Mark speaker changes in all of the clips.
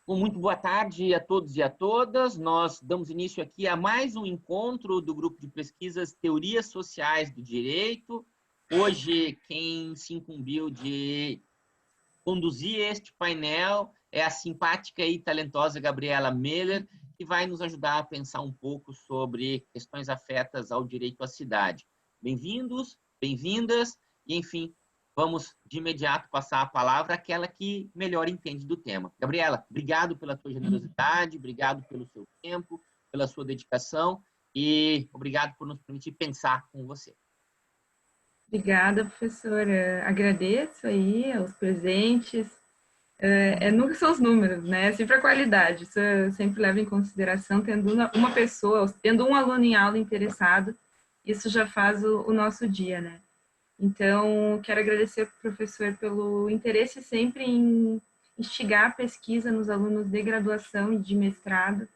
Speaker 1: Bom, muito boa tarde a todos e a todas. Nós damos início aqui a mais um encontro do grupo de pesquisas Teorias Sociais do Direito. Hoje, quem se incumbiu de conduzir este painel é a simpática e talentosa Gabriela Meller, que vai nos ajudar a pensar um pouco sobre questões afetas ao direito à cidade. Bem-vindos, bem-vindas, e enfim, vamos de imediato passar a palavra àquela que melhor entende do tema. Gabriela, obrigado pela tua generosidade, obrigado pelo seu tempo, pela sua dedicação e obrigado por nos permitir pensar com você.
Speaker 2: Obrigada, professora. Agradeço aí aos presentes. Nunca são os números, né? É sempre a qualidade. Isso eu sempre levo em consideração, tendo uma pessoa, tendo um aluno em aula interessado, isso já faz o nosso dia, né? Então, quero agradecer ao professor pelo interesse sempre em instigar a pesquisa nos alunos de graduação e de mestrado.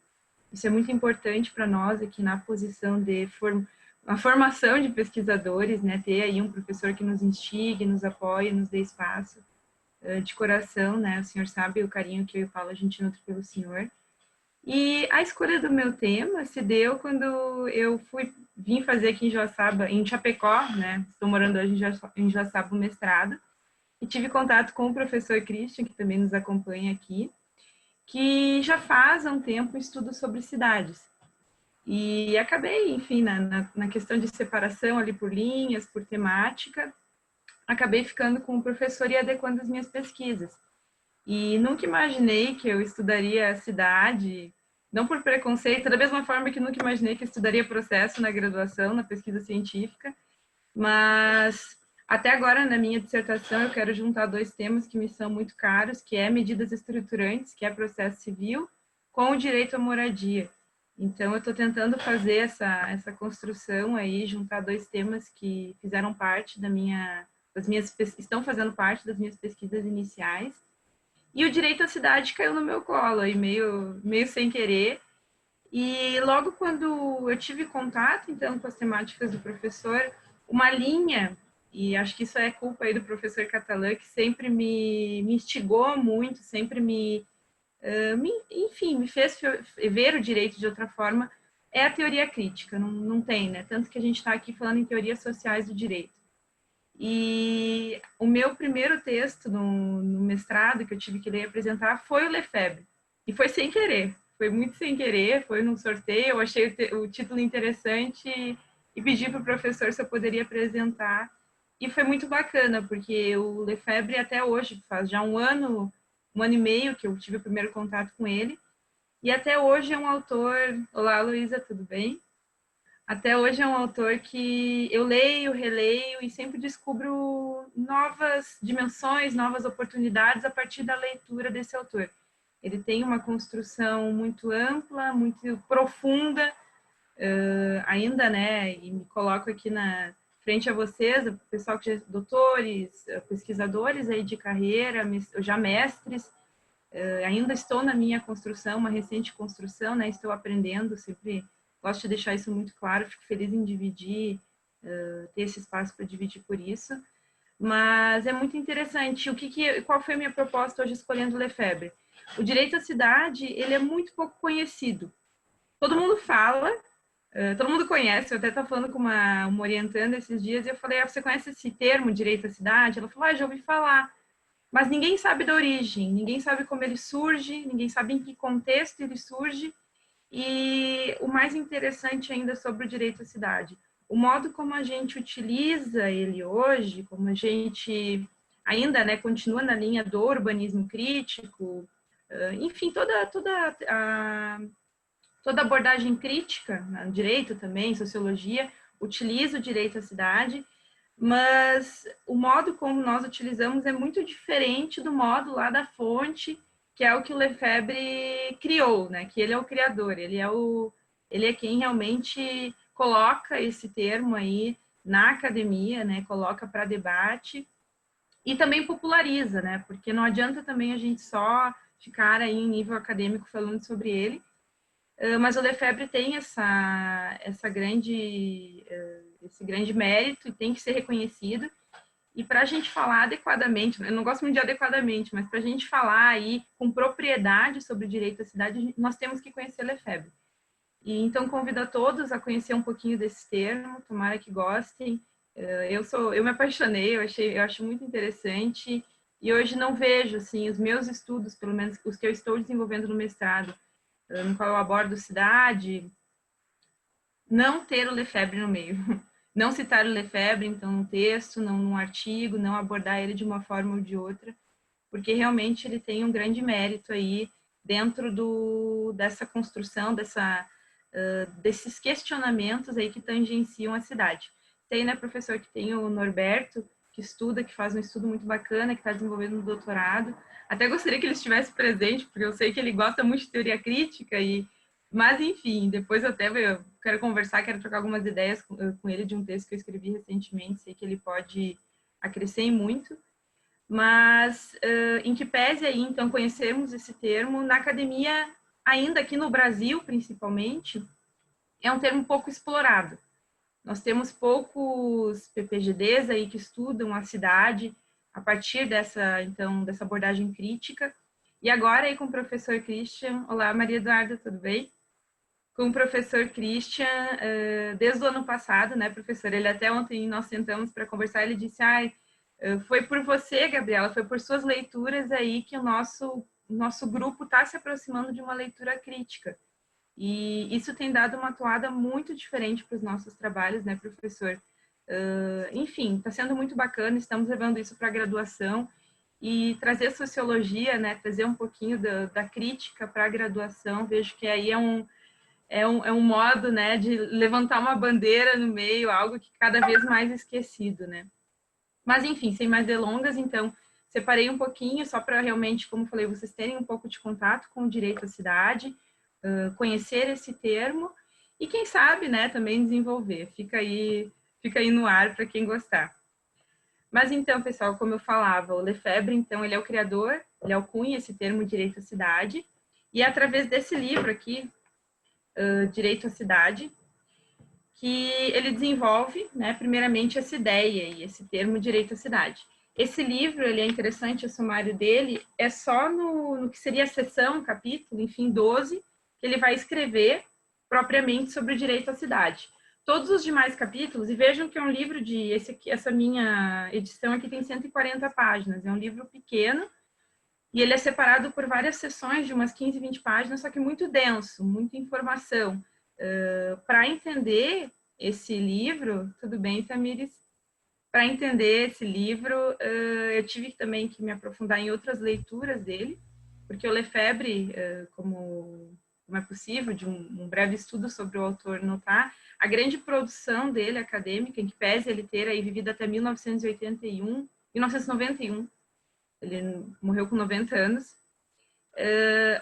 Speaker 2: Isso é muito importante para nós aqui na posição de a formação de pesquisadores, né? Ter aí um professor que nos instigue, nos apoie, nos dê espaço de coração, né? O senhor sabe o carinho que eu e o Paulo a gente nutre pelo senhor. E a escolha do meu tema se deu quando eu vim fazer aqui em Joaçaba, em Chapecó, né? Estou morando hoje em Joaçaba, o mestrado, e tive contato com o professor Christian, que também nos acompanha aqui, que já faz há um tempo estudo sobre cidades. E acabei, enfim, na questão de separação ali por linhas, por temática, acabei ficando com o professor e adequando as minhas pesquisas. E nunca imaginei que eu estudaria a cidade, não por preconceito, da mesma forma que nunca imaginei que eu estudaria processo na graduação, na pesquisa científica, mas até agora na minha dissertação eu quero juntar dois temas que me são muito caros, que é medidas estruturantes, que é processo civil, com o direito à moradia. Então eu estou tentando fazer essa construção aí, juntar dois temas que fizeram parte estão fazendo parte das minhas pesquisas iniciais. E o direito à cidade caiu no meu colo, aí meio sem querer. E logo quando eu tive contato, então, com as temáticas do professor, uma linha, e acho que isso é culpa aí do professor Catalã, que sempre me instigou muito, sempre enfim, me fez ver o direito de outra forma, é a teoria crítica, não tem, né? Tanto que a gente está aqui falando em teorias sociais do direito. E o meu primeiro texto no mestrado que eu tive que ler e apresentar foi o Lefebvre. E foi sem querer, foi muito sem querer, foi num sorteio, eu achei o título interessante e pedi para o professor se eu poderia apresentar. E foi muito bacana, porque o Lefebvre até hoje, faz já um ano e meio que eu tive o primeiro contato com ele, e até hoje é um autor... Olá, Luísa, tudo bem? Até hoje é um autor que eu leio, releio e sempre descubro novas dimensões, novas oportunidades a partir da leitura desse autor. Ele tem uma construção muito ampla, muito profunda, ainda, né? E me coloco aqui na frente a vocês, o pessoal que já doutores, pesquisadores aí de carreira, já mestres. Ainda estou na minha construção, uma recente construção, né? Estou aprendendo, sempre gosto de deixar isso muito claro, fico feliz em dividir, ter esse espaço para dividir por isso. Mas é muito interessante. Qual foi a minha proposta hoje escolhendo o Lefebvre? O direito à cidade, ele é muito pouco conhecido. Todo mundo fala, todo mundo conhece. Eu até estava falando com uma orientanda esses dias e eu falei, você conhece esse termo, direito à cidade? Ela falou, já ouvi falar. Mas ninguém sabe da origem, ninguém sabe como ele surge, ninguém sabe em que contexto ele surge. E o mais interessante ainda sobre o direito à cidade, o modo como a gente utiliza ele hoje, como a gente ainda, né, continua na linha do urbanismo crítico, enfim, toda abordagem crítica, no direito também, sociologia, utiliza o direito à cidade, mas o modo como nós utilizamos é muito diferente do modo lá da fonte, que é o que o Lefebvre criou, né? Que ele é o criador, ele é quem realmente coloca esse termo aí na academia, né? Coloca para debate e também populariza, né? Porque não adianta também a gente só ficar aí em nível acadêmico falando sobre ele, mas o Lefebvre tem esse grande mérito e tem que ser reconhecido. E para a gente falar adequadamente, eu não gosto muito de adequadamente, mas para a gente falar aí com propriedade sobre o direito à cidade, nós temos que conhecer Lefebvre. E então convido a todos a conhecer um pouquinho desse termo, tomara que gostem. Eu me apaixonei, eu acho muito interessante, e hoje não vejo assim os meus estudos, pelo menos os que eu estou desenvolvendo no mestrado, no qual eu abordo cidade, não ter o Lefebvre no meio. Não citar o Lefebvre, então, no texto, não num artigo, não abordar ele de uma forma ou de outra, porque realmente ele tem um grande mérito aí dentro dessa construção, desses questionamentos aí que tangenciam a cidade. Tem, né, professor, que tem o Norberto, que estuda, que faz um estudo muito bacana, que está desenvolvendo um doutorado. Até gostaria que ele estivesse presente, porque eu sei que ele gosta muito de teoria crítica mas, enfim, depois eu quero conversar, quero trocar algumas ideias com ele de um texto que eu escrevi recentemente, sei que ele pode acrescer muito, mas em que pese aí, então, conhecermos esse termo, na academia, ainda aqui no Brasil, principalmente, é um termo pouco explorado. Nós temos poucos PPGDs aí que estudam a cidade a partir dessa abordagem crítica. E agora aí com o professor Christian, olá Maria Eduarda, tudo bem? Com o professor Christian, desde o ano passado, né, professor? Ele até ontem nós sentamos para conversar, ele disse, foi por você, Gabriela, foi por suas leituras aí que o nosso grupo está se aproximando de uma leitura crítica. E isso tem dado uma toada muito diferente para os nossos trabalhos, né, professor? Enfim, está sendo muito bacana, estamos levando isso para a graduação e trazer sociologia, né, trazer um pouquinho da crítica para a graduação, vejo que aí é um modo, né, de levantar uma bandeira no meio, algo que cada vez mais esquecido, né? Mas, enfim, sem mais delongas, então, separei um pouquinho só para realmente, como falei, vocês terem um pouco de contato com o direito à cidade, conhecer esse termo e, quem sabe, né, também desenvolver. Fica aí no ar para quem gostar. Mas, então, pessoal, como eu falava, o Lefebvre, então, ele é o criador, ele alcunha esse termo direito à cidade, e é através desse livro aqui, Direito à Cidade, que ele desenvolve, né, primeiramente, essa ideia e esse termo direito à cidade. Esse livro, ele é interessante, o sumário dele é só no que seria a seção, capítulo, enfim, 12, que ele vai escrever propriamente sobre o direito à cidade. Todos os demais capítulos, e vejam que é um livro essa minha edição aqui tem 140 páginas, é um livro pequeno, e ele é separado por várias seções de umas 15, 20 páginas, só que muito denso, muita informação. Para entender esse livro, tudo bem, Tamires? Para entender esse livro, eu tive também que me aprofundar em outras leituras dele, porque o Lefebvre, como é possível, de um breve estudo sobre o autor notar, a grande produção dele, acadêmica, em que pese ele ter aí vivido até 1991, ele morreu com 90 anos,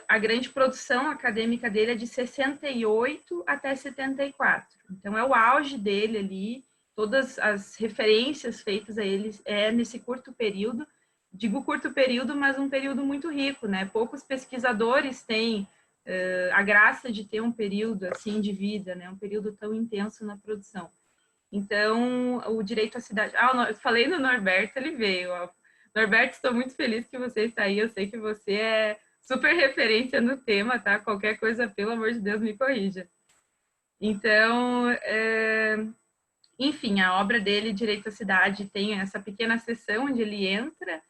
Speaker 2: a grande produção acadêmica dele é de 68 até 74. Então, é o auge dele ali, todas as referências feitas a ele nesse curto período. Digo curto período, mas um período muito rico, né? Poucos pesquisadores têm a graça de ter um período assim de vida, né? Um período tão intenso na produção. Então, o direito à cidade... eu falei no Norberto, ele veio. Norberto, estou muito feliz que você está aí. Eu sei que você é super referência no tema, tá? Qualquer coisa, pelo amor de Deus, me corrija. Então, enfim, a obra dele, Direito à Cidade, tem essa pequena seção onde ele entra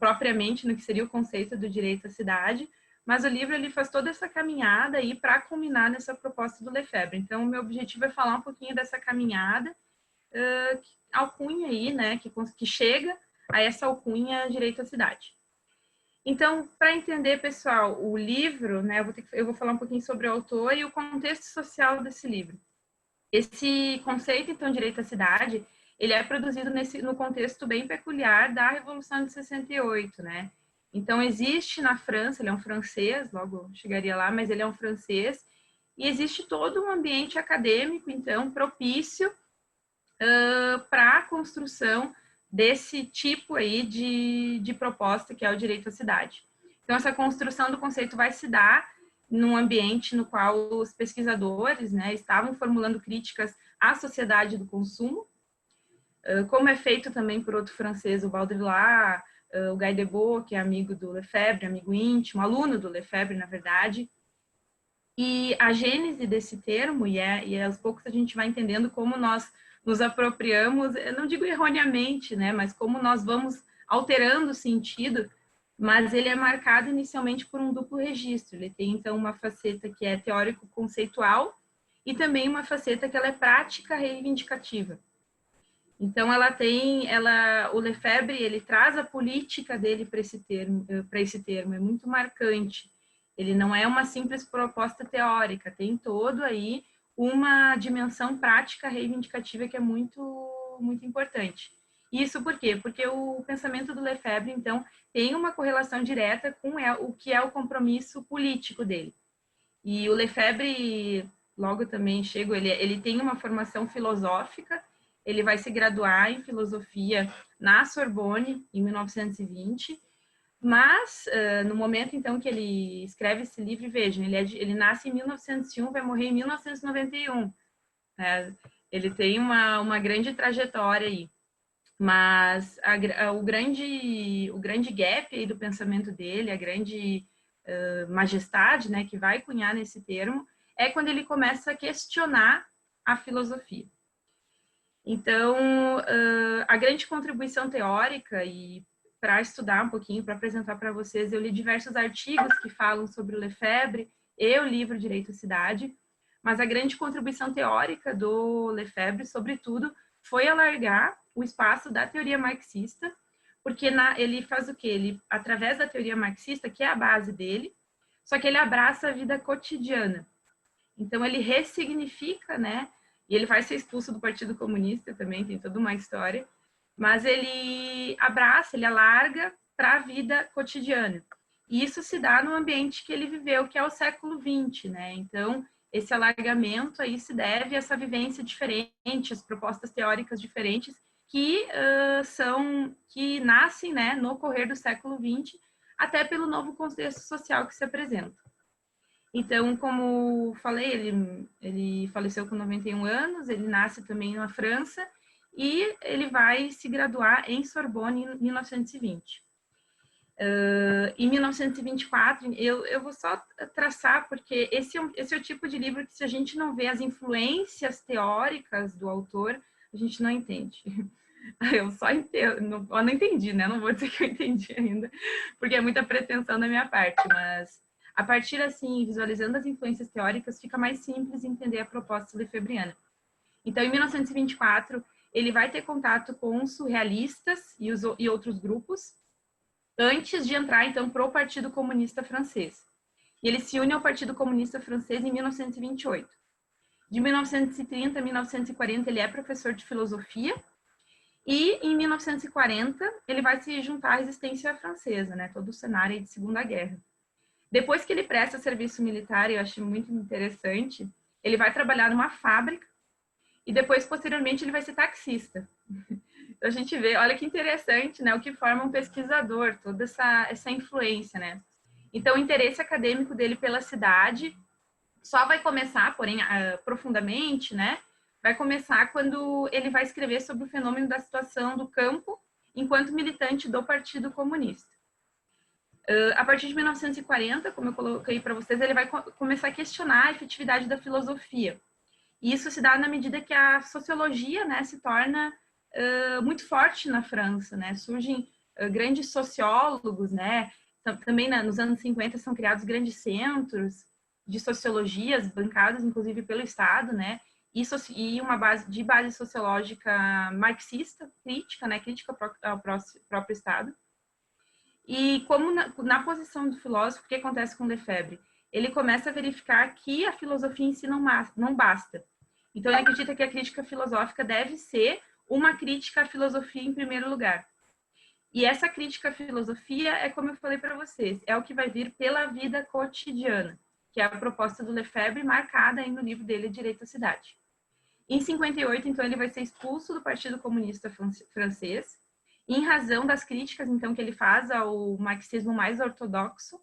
Speaker 2: propriamente no que seria o conceito do direito à cidade, mas o livro ele faz toda essa caminhada aí para culminar nessa proposta do Lefebvre. Então, o meu objetivo é falar um pouquinho dessa caminhada, alcunha aí, né, que chega a essa alcunha Direito à Cidade. Então, para entender, pessoal, o livro, né, eu vou falar um pouquinho sobre o autor e o contexto social desse livro. Esse conceito, então, Direito à Cidade, ele é produzido no contexto bem peculiar da Revolução de 68, né? Então, existe na França, ele é um francês, logo chegaria lá, mas ele é um francês, e existe todo um ambiente acadêmico, então, propício para a construção desse tipo aí de proposta que é o direito à cidade. Então, essa construção do conceito vai se dar num ambiente no qual os pesquisadores, né, estavam formulando críticas à sociedade do consumo, como é feito também por outro francês, o Baudrillard, o Guy Debord, que é amigo do Lefebvre, amigo íntimo, aluno do Lefebvre, na verdade. E a gênese desse termo, e aos poucos a gente vai entendendo como nós nos apropriamos, eu não digo erroneamente, né, mas como nós vamos alterando o sentido, mas ele é marcado inicialmente por um duplo registro. Ele tem, então, uma faceta que é teórico-conceitual e também uma faceta que ela é prática reivindicativa. Então, o Lefebvre, ele traz a política dele para esse termo, é muito marcante. Ele não é uma simples proposta teórica, tem todo aí uma dimensão prática reivindicativa que é muito, muito importante. Isso por quê? Porque o pensamento do Lefebvre, então, tem uma correlação direta com o que é o compromisso político dele. E o Lefebvre, logo também chego, ele tem uma formação filosófica, ele vai se graduar em filosofia na Sorbonne, em 1920, mas no momento, então, que ele escreve esse livro, vejam, ele nasce em 1901, vai morrer em 1991. Né? Ele tem uma grande trajetória aí. Mas o grande gap aí do pensamento dele, a grande majestade, né, que vai cunhar nesse termo, é quando ele começa a questionar a filosofia. Então, a grande contribuição teórica, e para estudar um pouquinho, para apresentar para vocês, eu li diversos artigos que falam sobre o Lefebvre e o livro Direito à Cidade, mas a grande contribuição teórica do Lefebvre, sobretudo, foi alargar o espaço da teoria marxista, porque ele faz o quê? Ele, através da teoria marxista, que é a base dele, só que ele abraça a vida cotidiana. Então, ele ressignifica, né? E ele vai ser expulso do Partido Comunista também, tem toda uma história, mas ele abraça, ele alarga para a vida cotidiana. E isso se dá no ambiente que ele viveu, que é o século XX, né? Então, esse alargamento aí se deve a essa vivência diferente, as propostas teóricas diferentes que nascem, né, no correr do século XX, até pelo novo contexto social que se apresenta. Então, como falei, ele faleceu com 91 anos, ele nasce também na França e ele vai se graduar em Sorbonne em 1920. Em 1924, eu vou só traçar, porque esse é o tipo de livro que, se a gente não vê as influências teóricas do autor, a gente não entende. Eu só entendo, eu não entendi, né? Não vou dizer que eu entendi ainda, porque é muita pretensão da minha parte, mas a partir, assim, visualizando as influências teóricas, fica mais simples entender a proposta lefebvriana. Então, em 1924, ele vai ter contato com os surrealistas e outros grupos, antes de entrar, então, para o Partido Comunista Francês. E ele se une ao Partido Comunista Francês em 1928. De 1930 a 1940, ele é professor de filosofia, e em 1940, ele vai se juntar à resistência francesa, né? Todo o cenário de Segunda Guerra. Depois que ele presta serviço militar, eu acho muito interessante, ele vai trabalhar numa fábrica e depois, posteriormente, ele vai ser taxista. Então, a gente vê, olha que interessante, né? O que forma um pesquisador, toda essa influência, né? Então, o interesse acadêmico dele pela cidade só vai começar, porém, profundamente, né? Vai começar quando ele vai escrever sobre o fenômeno da situação do campo enquanto militante do Partido Comunista. A partir de 1940, como eu coloquei para vocês, ele vai começar a questionar a efetividade da filosofia. E isso se dá na medida que a sociologia, né, se torna muito forte na França, né? Surgem grandes sociólogos, né? Também nos anos 50 são criados grandes centros de sociologias, bancados inclusive pelo Estado, né? E uma base sociológica marxista, crítica, né? Crítica ao próprio Estado. E como na posição do filósofo, o que acontece com Lefebvre? Ele começa a verificar que a filosofia em si não basta. Então, ele acredita que a crítica filosófica deve ser uma crítica à filosofia em primeiro lugar. E essa crítica à filosofia é, como eu falei para vocês, é o que vai vir pela vida cotidiana, que é a proposta do Lefebvre, marcada aí no livro dele, Direito à Cidade. Em 58, então, ele vai ser expulso do Partido Comunista Francês, em razão das críticas, então, que ele faz ao marxismo mais ortodoxo.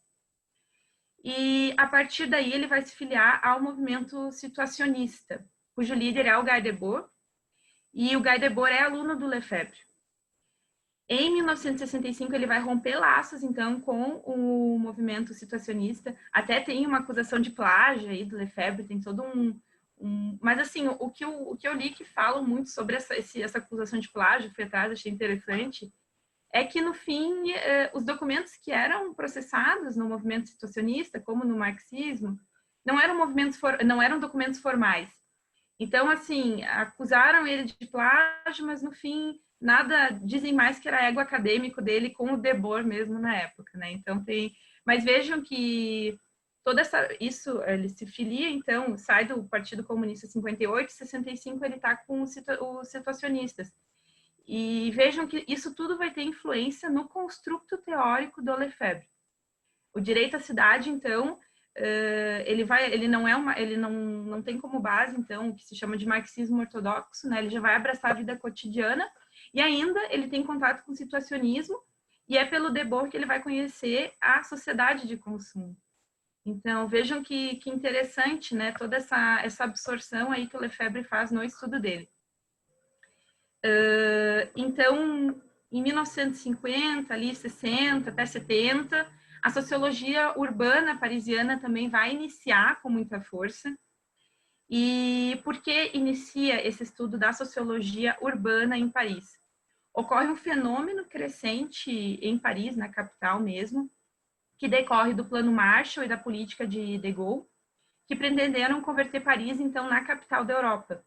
Speaker 2: E, a partir daí, ele vai se filiar ao movimento situacionista, cujo líder é o Guy Debord. e o Guy Debord é aluno do Lefebvre. Em 1965, ele vai romper laços, então, com o movimento situacionista. Até tem uma acusação de plágio aí do Lefebvre, tem todo Mas, assim, o que eu li que falam muito sobre essa acusação de plágio, fui atrás, achei interessante, é que, no fim, os documentos que eram processados no movimento situacionista, como no marxismo, não eram documentos formais. Então, assim, acusaram ele de plágio, mas, no fim, nada, dizem mais que era ego acadêmico dele com o Debord mesmo na época, né? Então, mas vejam que isso, ele se filia, então, sai do Partido Comunista em 58, em 65 ele está com os situacionistas. E vejam que isso tudo vai ter influência no construto teórico do Lefebvre. O direito à cidade, então, ele não tem como base, então, o que se chama de marxismo ortodoxo, né? Ele já vai abraçar a vida cotidiana e ainda ele tem contato com o situacionismo e é pelo Debord que ele vai conhecer a sociedade de consumo. Então, vejam que interessante, né? Toda essa absorção aí que o Lefebvre faz no estudo dele. Então, em 1950, ali 60 até 70, a sociologia urbana parisiana também vai iniciar com muita força. E por que inicia esse estudo da sociologia urbana em Paris? Ocorre um fenômeno crescente em Paris, na capital mesmo, que decorre do Plano Marshall e da política de Gaulle, que pretenderam converter Paris, então, na capital da Europa.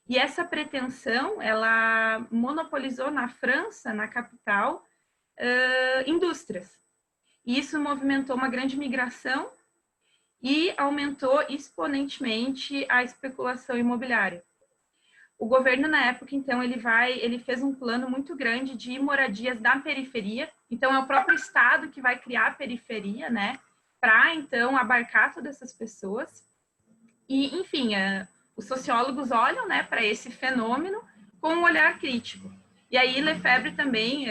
Speaker 2: E essa pretensão, ela monopolizou na França, na capital, indústrias. E isso movimentou uma grande migração e aumentou exponentemente a especulação imobiliária. O governo, na época, então, ele fez um plano muito grande de moradias da periferia. Então, é o próprio Estado que vai criar a periferia, né? Para, então, abarcar todas essas pessoas. E, enfim, os sociólogos olham, né, para esse fenômeno com um olhar crítico. E aí, Lefebvre também,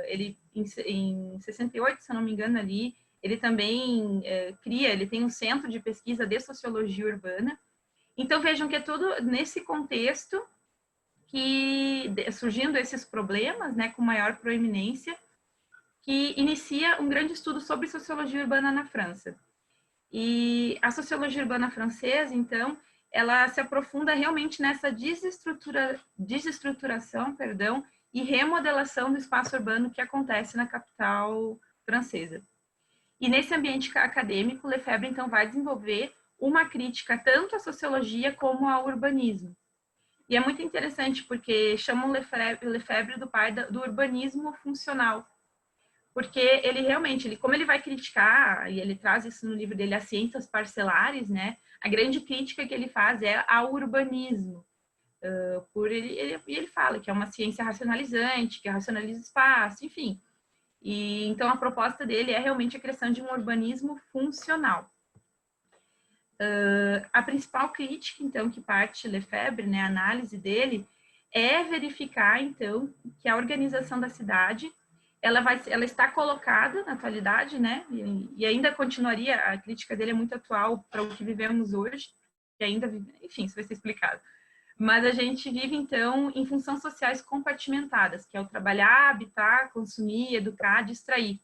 Speaker 2: ele, em 68, se eu não me engano, ali, ele também ele tem um centro de pesquisa de sociologia urbana. Então, vejam que é tudo nesse contexto que, surgindo esses problemas, né, com maior proeminência, que inicia um grande estudo sobre sociologia urbana na França. E a sociologia urbana francesa, então, ela se aprofunda realmente nessa desestruturação, e remodelação do espaço urbano que acontece na capital francesa. E nesse ambiente acadêmico, Lefebvre, então, vai desenvolver uma crítica tanto à sociologia como ao urbanismo. E é muito interessante porque chamam Lefebvre do pai do urbanismo funcional, porque ele realmente, como ele vai criticar, e ele traz isso no livro dele, As Ciências Parcelares, né? A grande crítica que ele faz é ao urbanismo. Ele fala que é uma ciência racionalizante, que racionaliza o espaço, enfim. E então a proposta dele é realmente a criação de um urbanismo funcional. A principal crítica, então, que parte Lefebvre, né, a análise dele, é verificar, então, que a organização da cidade, ela está colocada na atualidade, né, e ainda continuaria, a crítica dele é muito atual para o que vivemos hoje, e ainda, enfim, isso vai ser explicado. Mas a gente vive, então, em funções sociais compartimentadas, que é o trabalhar, habitar, consumir, educar, distrair.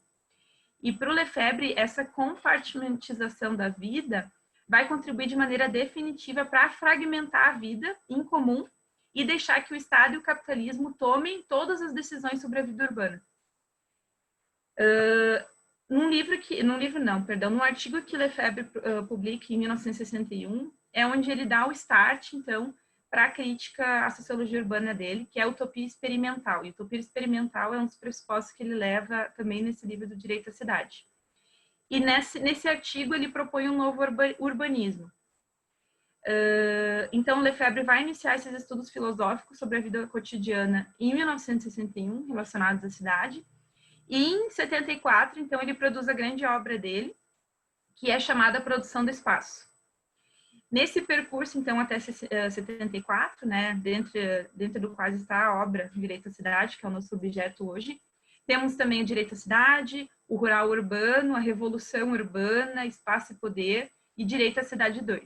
Speaker 2: E para o Lefebvre, essa compartimentização da vida vai contribuir de maneira definitiva para fragmentar a vida em comum e deixar que o Estado e o capitalismo tomem todas as decisões sobre a vida urbana. Num artigo que Lefebvre publica em 1961, é onde ele dá o start, então, para a crítica à sociologia urbana dele, que é a utopia experimental. E utopia experimental é um dos pressupostos que ele leva também nesse livro do Direito à Cidade. E nesse artigo ele propõe um novo urbanismo. Então, Lefebvre vai iniciar esses estudos filosóficos sobre a vida cotidiana em 1961, relacionados à cidade. E em 74, então, ele produz a grande obra dele, que é chamada Produção do Espaço. Nesse percurso, então, até 74, né, dentro do qual está a obra Direito à Cidade, que é o nosso objeto hoje, temos também o Direito à Cidade, o Rural Urbano, a Revolução Urbana, Espaço e Poder e Direito à Cidade 2.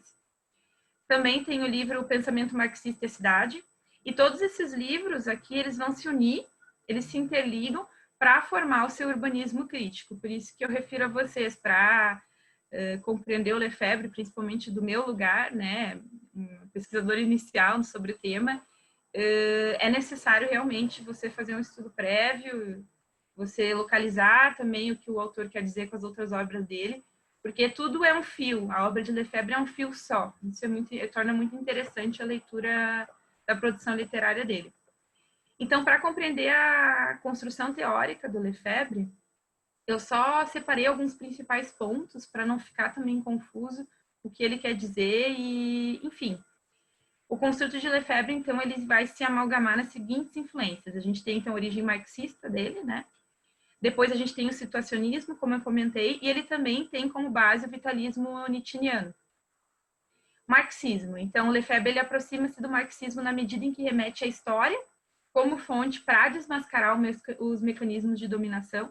Speaker 2: Também tem o livro O Pensamento Marxista e a Cidade, E todos esses livros aqui, eles vão se unir, eles se interligam para formar o seu urbanismo crítico. Por isso que eu refiro a vocês, para compreender o Lefebvre, principalmente do meu lugar, né, um pesquisador inicial sobre o tema, é necessário realmente você fazer um estudo prévio, você localizar também o que o autor quer dizer com as outras obras dele, porque tudo é um fio, a obra de Lefebvre é um fio só. Isso torna muito interessante a leitura da produção literária dele. Então, para compreender a construção teórica do Lefebvre, eu só separei alguns principais pontos para não ficar também confuso o que ele quer dizer e, enfim. O construto de Lefebvre, então, ele vai se amalgamar nas seguintes influências. A gente tem, então, a origem marxista dele, né? Depois a gente tem o situacionismo, como eu comentei, e ele também tem como base o vitalismo nietzscheano. Marxismo. Então, o Lefebvre, ele aproxima-se do marxismo na medida em que remete à história como fonte para desmascarar os mecanismos de dominação,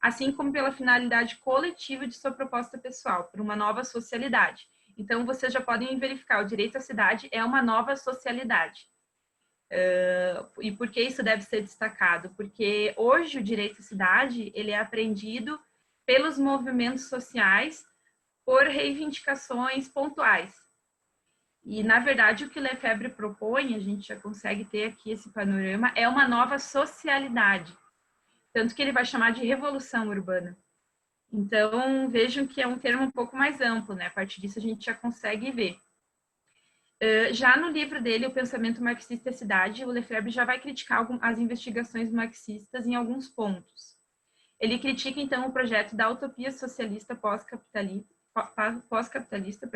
Speaker 2: assim como pela finalidade coletiva de sua proposta pessoal, por uma nova socialidade. Então, vocês já podem verificar, o direito à cidade é uma nova socialidade. E por que isso deve ser destacado? Porque hoje o direito à cidade, ele é apreendido pelos movimentos sociais por reivindicações pontuais. E, na verdade, o que Lefebvre propõe, a gente já consegue ter aqui esse panorama, é uma nova socialidade. Tanto que ele vai chamar de revolução urbana. Então, vejam que é um termo um pouco mais amplo, né? A partir disso, a gente já consegue ver. Já no livro dele, O Pensamento Marxista e a Cidade, o Lefebvre já vai criticar as investigações marxistas em alguns pontos. Ele critica, então, o projeto da utopia socialista pós-capitalista,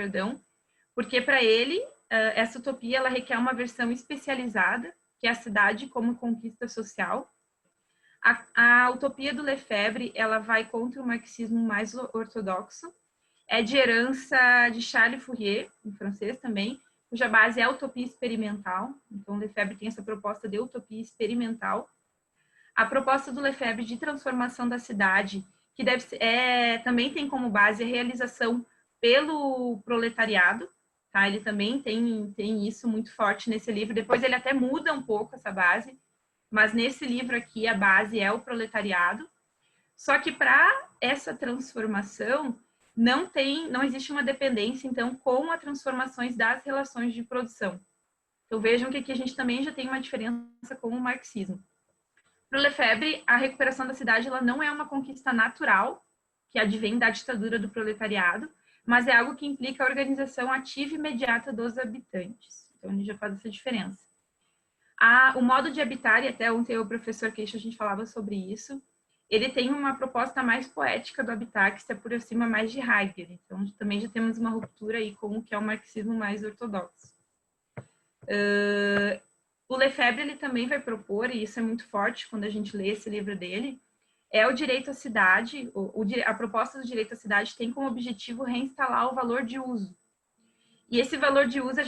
Speaker 2: porque, para ele, essa utopia ela requer uma versão especializada, que é a cidade como conquista social. A utopia do Lefebvre ela vai contra o marxismo mais ortodoxo, é de herança de Charles Fourier, em francês também, cuja base é a utopia experimental. Então, o Lefebvre tem essa proposta de utopia experimental. A proposta do Lefebvre de transformação da cidade, que também tem como base a realização pelo proletariado, tá? Ele também tem isso muito forte nesse livro. Depois ele até muda um pouco essa base, mas nesse livro aqui a base é o proletariado. Só que para essa transformação não existe uma dependência, então, com as transformações das relações de produção. Então, vejam que aqui a gente também já tem uma diferença com o marxismo. Para o Lefebvre, a recuperação da cidade ela não é uma conquista natural, que advém da ditadura do proletariado, mas é algo que implica a organização ativa e imediata dos habitantes. Então, a gente já faz essa diferença. O modo de habitar, e até ontem o professor Queixo a gente falava sobre isso, ele tem uma proposta mais poética do habitat, que se aproxima mais de Heidegger. Então, também já temos uma ruptura aí com o que é o marxismo mais ortodoxo. O Lefebvre ele também vai propor, e isso é muito forte quando a gente lê esse livro dele, é o direito à cidade. A proposta do direito à cidade tem como objetivo reinstalar o valor de uso. E esse valor de uso,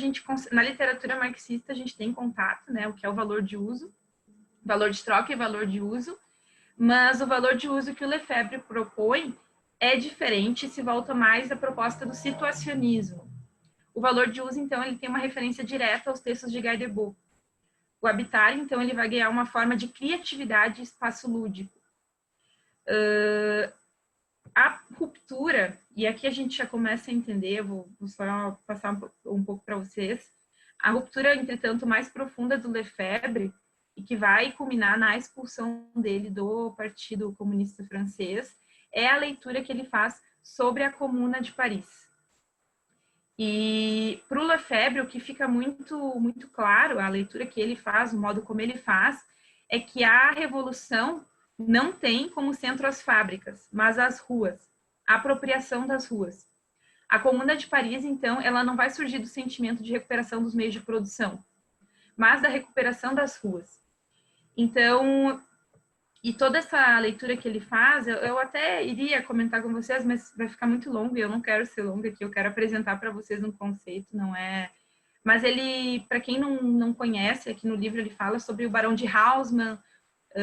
Speaker 2: na literatura marxista, a gente tem contato, né, o que é o valor de uso, valor de troca e valor de uso, mas o valor de uso que o Lefebvre propõe é diferente e se volta mais à proposta do situacionismo. O valor de uso, então, ele tem uma referência direta aos textos de Guy Debord. O habitat, então, ele vai ganhar uma forma de criatividade e espaço lúdico. A ruptura, e aqui a gente já começa a entender, vou só passar um pouco para vocês, a ruptura, entretanto, mais profunda do Lefebvre, e que vai culminar na expulsão dele do Partido Comunista Francês, é a leitura que ele faz sobre a Comuna de Paris. E para o Lefebvre, o que fica muito, muito claro, a leitura que ele faz, o modo como ele faz, é que a revolução não tem como centro as fábricas, mas as ruas, a apropriação das ruas. A Comuna de Paris, então, ela não vai surgir do sentimento de recuperação dos meios de produção, mas da recuperação das ruas. Então, e toda essa leitura que ele faz, eu até iria comentar com vocês, mas vai ficar muito longo e eu não quero ser longa aqui, eu quero apresentar para vocês um conceito, não é... Mas ele, para quem não conhece, aqui no livro ele fala sobre o Barão de Haussmann,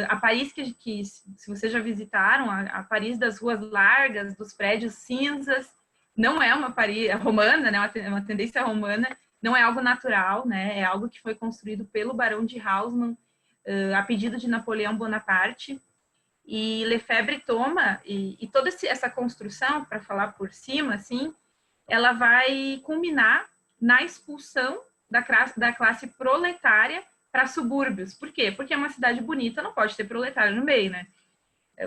Speaker 2: a Paris que se vocês já visitaram, a Paris das ruas largas, dos prédios cinzas, não é uma Paris romana, né? É uma tendência romana, não é algo natural, né? É algo que foi construído pelo Barão de Haussmann, a pedido de Napoleão Bonaparte. E Lefebvre toma, e toda essa construção, para falar por cima, assim, ela vai culminar na expulsão da classe proletária para subúrbios. Por quê? Porque é uma cidade bonita, não pode ter proletário no meio, né?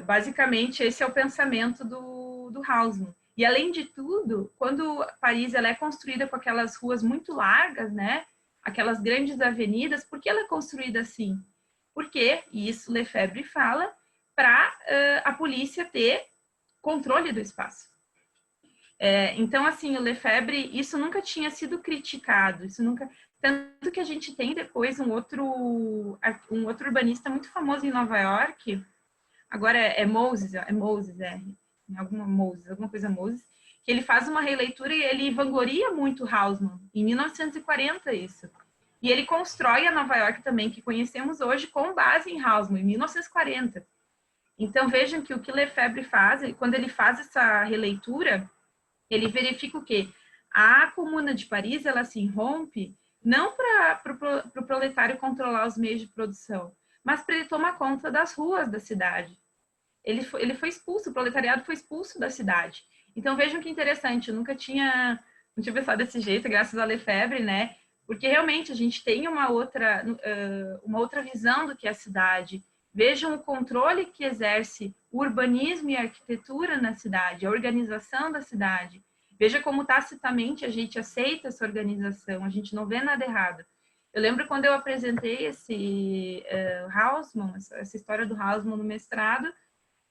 Speaker 2: Basicamente, esse é o pensamento do Haussmann. E, além de tudo, quando Paris ela é construída com aquelas ruas muito largas, né? Aquelas grandes avenidas, por que ela é construída assim? Porque, e isso Lefebvre fala, para a polícia ter controle do espaço. Então, assim, o Lefebvre, isso nunca tinha sido criticado, isso nunca... Tanto que a gente tem depois um outro urbanista muito famoso em Nova York, agora Moses, alguma coisa Moses, que ele faz uma releitura e ele vangloria muito Haussmann, em 1940 isso. E ele constrói a Nova York também, que conhecemos hoje, com base em Haussmann, em 1940. Então, vejam que o que Lefebvre faz, quando ele faz essa releitura, ele verifica o quê? A Comuna de Paris, ela se rompe não para o proletário controlar os meios de produção, mas para ele tomar conta das ruas da cidade. Ele foi expulso, o proletariado foi expulso da cidade. Então, vejam que interessante, eu não tinha pensado desse jeito, graças a Lefebvre, né? Porque realmente a gente tem uma outra visão do que é a cidade. Vejam o controle que exerce o urbanismo e a arquitetura na cidade, a organização da cidade. Veja como tacitamente a gente aceita essa organização, a gente não vê nada errado. Eu lembro quando eu apresentei esse Haussmann, essa história do Haussmann no mestrado,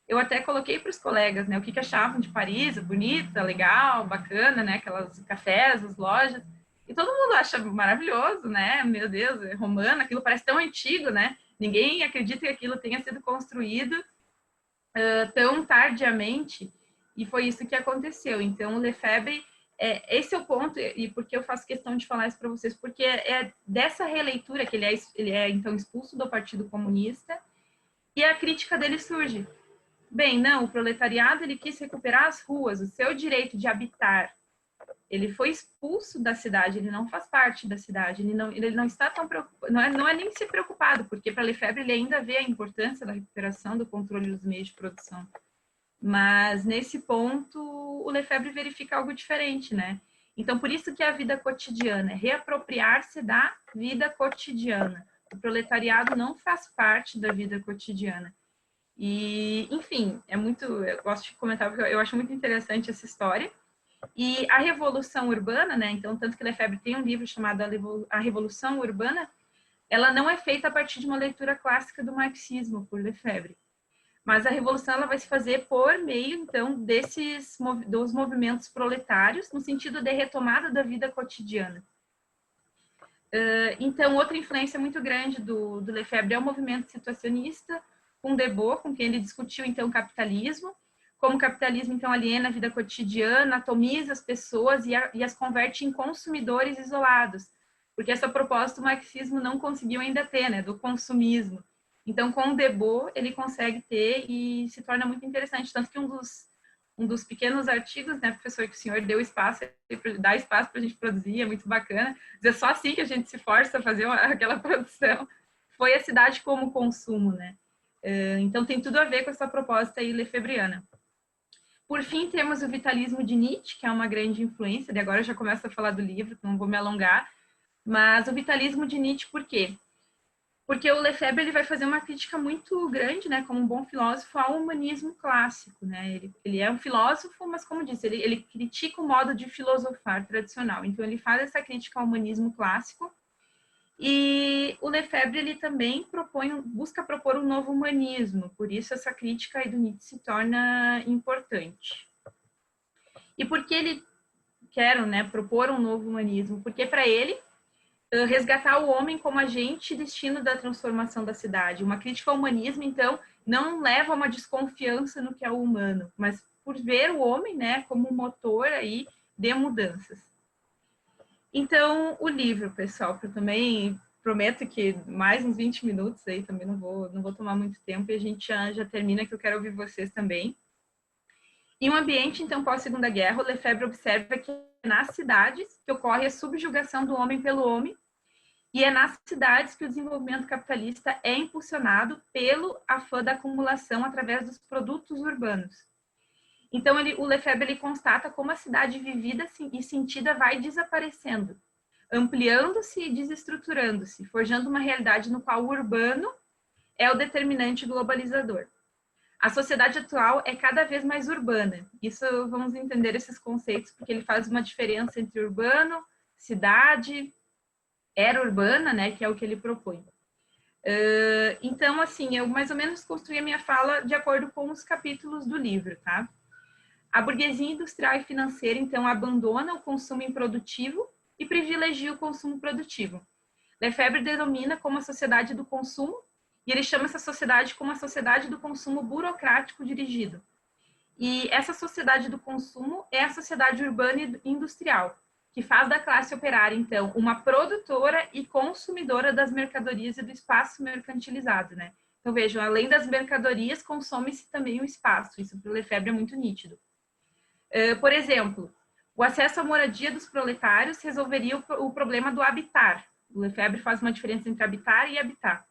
Speaker 2: eu até coloquei para os colegas, né, o que achavam de Paris, bonita, legal, bacana, né, aquelas cafés, as lojas, e todo mundo acha maravilhoso, né, meu Deus, é romano, aquilo parece tão antigo, né, ninguém acredita que aquilo tenha sido construído tão tardiamente, e foi isso que aconteceu. Então, o Lefebvre, esse é o ponto, e por que eu faço questão de falar isso para vocês, porque é dessa releitura que ele é então expulso do Partido Comunista, e a crítica dele surge. Bem, não, o proletariado ele quis recuperar as ruas, o seu direito de habitar. Ele foi expulso da cidade, ele não faz parte da cidade, ele não está tão preocupado, não é nem se preocupado, porque para Lefebvre ele ainda vê a importância da recuperação do controle dos meios de produção. Mas nesse ponto o Lefebvre verifica algo diferente, né? Então por isso que a vida cotidiana é reapropriar-se da vida cotidiana. O proletariado não faz parte da vida cotidiana. E, enfim, eu gosto de comentar porque eu acho muito interessante essa história. E a Revolução Urbana, né? Então, tanto que Lefebvre tem um livro chamado A Revolução Urbana, ela não é feita a partir de uma leitura clássica do marxismo por Lefebvre. Mas a revolução ela vai se fazer por meio, então, dos movimentos proletários, no sentido de retomada da vida cotidiana. Então, outra influência muito grande do Lefebvre é o movimento situacionista, com Debord, com quem ele discutiu, então, o capitalismo, como o capitalismo, então, aliena a vida cotidiana, atomiza as pessoas e as converte em consumidores isolados, porque essa proposta o marxismo não conseguiu ainda ter, né, do consumismo. Então, com o Debord, ele consegue ter e se torna muito interessante, tanto que um dos pequenos artigos, né, professor, que o senhor deu espaço, dá espaço para a gente produzir, é muito bacana, dizer só assim que a gente se força a fazer aquela produção, foi a cidade como consumo, né? Então, tem tudo a ver com essa proposta aí lefebriana. Por fim, temos o vitalismo de Nietzsche, que é uma grande influência, e agora eu já começo a falar do livro, não vou me alongar, mas o vitalismo de Nietzsche, por quê? Porque o Lefebvre ele vai fazer uma crítica muito grande, né, como um bom filósofo, ao humanismo clássico, né? Ele é um filósofo, mas como disse, ele critica o modo de filosofar tradicional. Então ele faz essa crítica ao humanismo clássico. E o Lefebvre ele também busca propor um novo humanismo. Por isso essa crítica aí do Nietzsche se torna importante. E por que ele quer, né, propor um novo humanismo? Porque para ele resgatar o homem como agente e destino da transformação da cidade. Uma crítica ao humanismo, então, não leva a uma desconfiança no que é o humano, mas por ver o homem, né, como um motor aí de mudanças. Então, o livro, pessoal, que eu também prometo que mais uns 20 minutos aí, também não vou tomar muito tempo e a gente já termina, que eu quero ouvir vocês também. Em um ambiente, então, pós-Segunda Guerra, o Lefebvre observa que é nas cidades que ocorre a subjugação do homem pelo homem, e é nas cidades que o desenvolvimento capitalista é impulsionado pelo afã da acumulação através dos produtos urbanos. Então, o Lefebvre constata como a cidade vivida e sentida vai desaparecendo, ampliando-se e desestruturando-se, forjando uma realidade no qual o urbano é o determinante globalizador. A sociedade atual é cada vez mais urbana. Isso, vamos entender esses conceitos, porque ele faz uma diferença entre urbano, cidade, era urbana, né, que é o que ele propõe. Então, assim, eu mais ou menos construí a minha fala de acordo com os capítulos do livro, tá? A burguesia industrial e financeira, então, abandona o consumo improdutivo e privilegia o consumo produtivo. Lefebvre denomina como a sociedade do consumo, e ele chama essa sociedade como a sociedade do consumo burocrático dirigido. E essa sociedade do consumo é a sociedade urbana e industrial, que faz da classe operária, então, uma produtora e consumidora das mercadorias e do espaço mercantilizado, né? Então, vejam, além das mercadorias, consome-se também o espaço. Isso para o Lefebvre é muito nítido. Por exemplo, o acesso à moradia dos proletários resolveria o problema do habitar. O Lefebvre faz uma diferença entre habitar e habitar.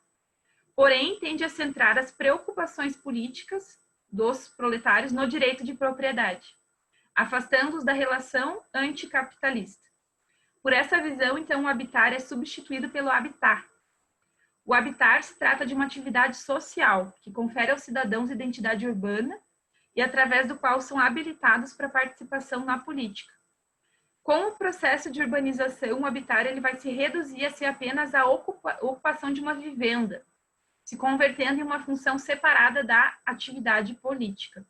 Speaker 2: Porém, tende a centrar as preocupações políticas dos proletários no direito de propriedade, afastando-os da relação anticapitalista. Por essa visão, então, o habitar é substituído pelo habitar. O habitar se trata de uma atividade social que confere aos cidadãos identidade urbana e através do qual são habilitados para participação na política. Com o processo de urbanização, o habitar ele vai se reduzir a ser apenas a ocupação de uma vivenda, se convertendo em uma função separada da atividade política.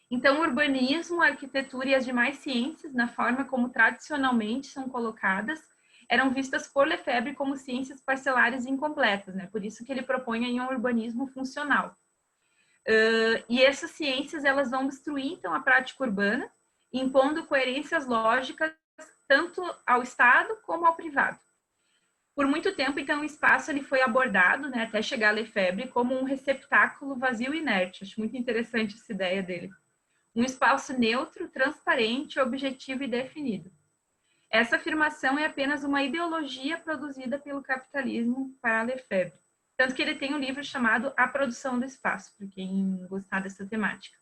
Speaker 2: Então, o urbanismo, a arquitetura e as demais ciências, na forma como tradicionalmente são colocadas, eram vistas por Lefebvre como ciências parcelares incompletas, né? Por isso que ele propõe aí um urbanismo funcional. E essas ciências, elas vão destruir, então, a prática urbana, impondo coerências lógicas tanto ao Estado como ao privado. Por muito tempo, então, o espaço ele foi abordado, né, até chegar a Lefebvre, como um receptáculo vazio e inerte. Acho muito interessante essa ideia dele. Um espaço neutro, transparente, objetivo e definido. Essa afirmação é apenas uma ideologia produzida pelo capitalismo para Lefebvre. Tanto que ele tem um livro chamado A Produção do Espaço, para quem gostar dessa temática.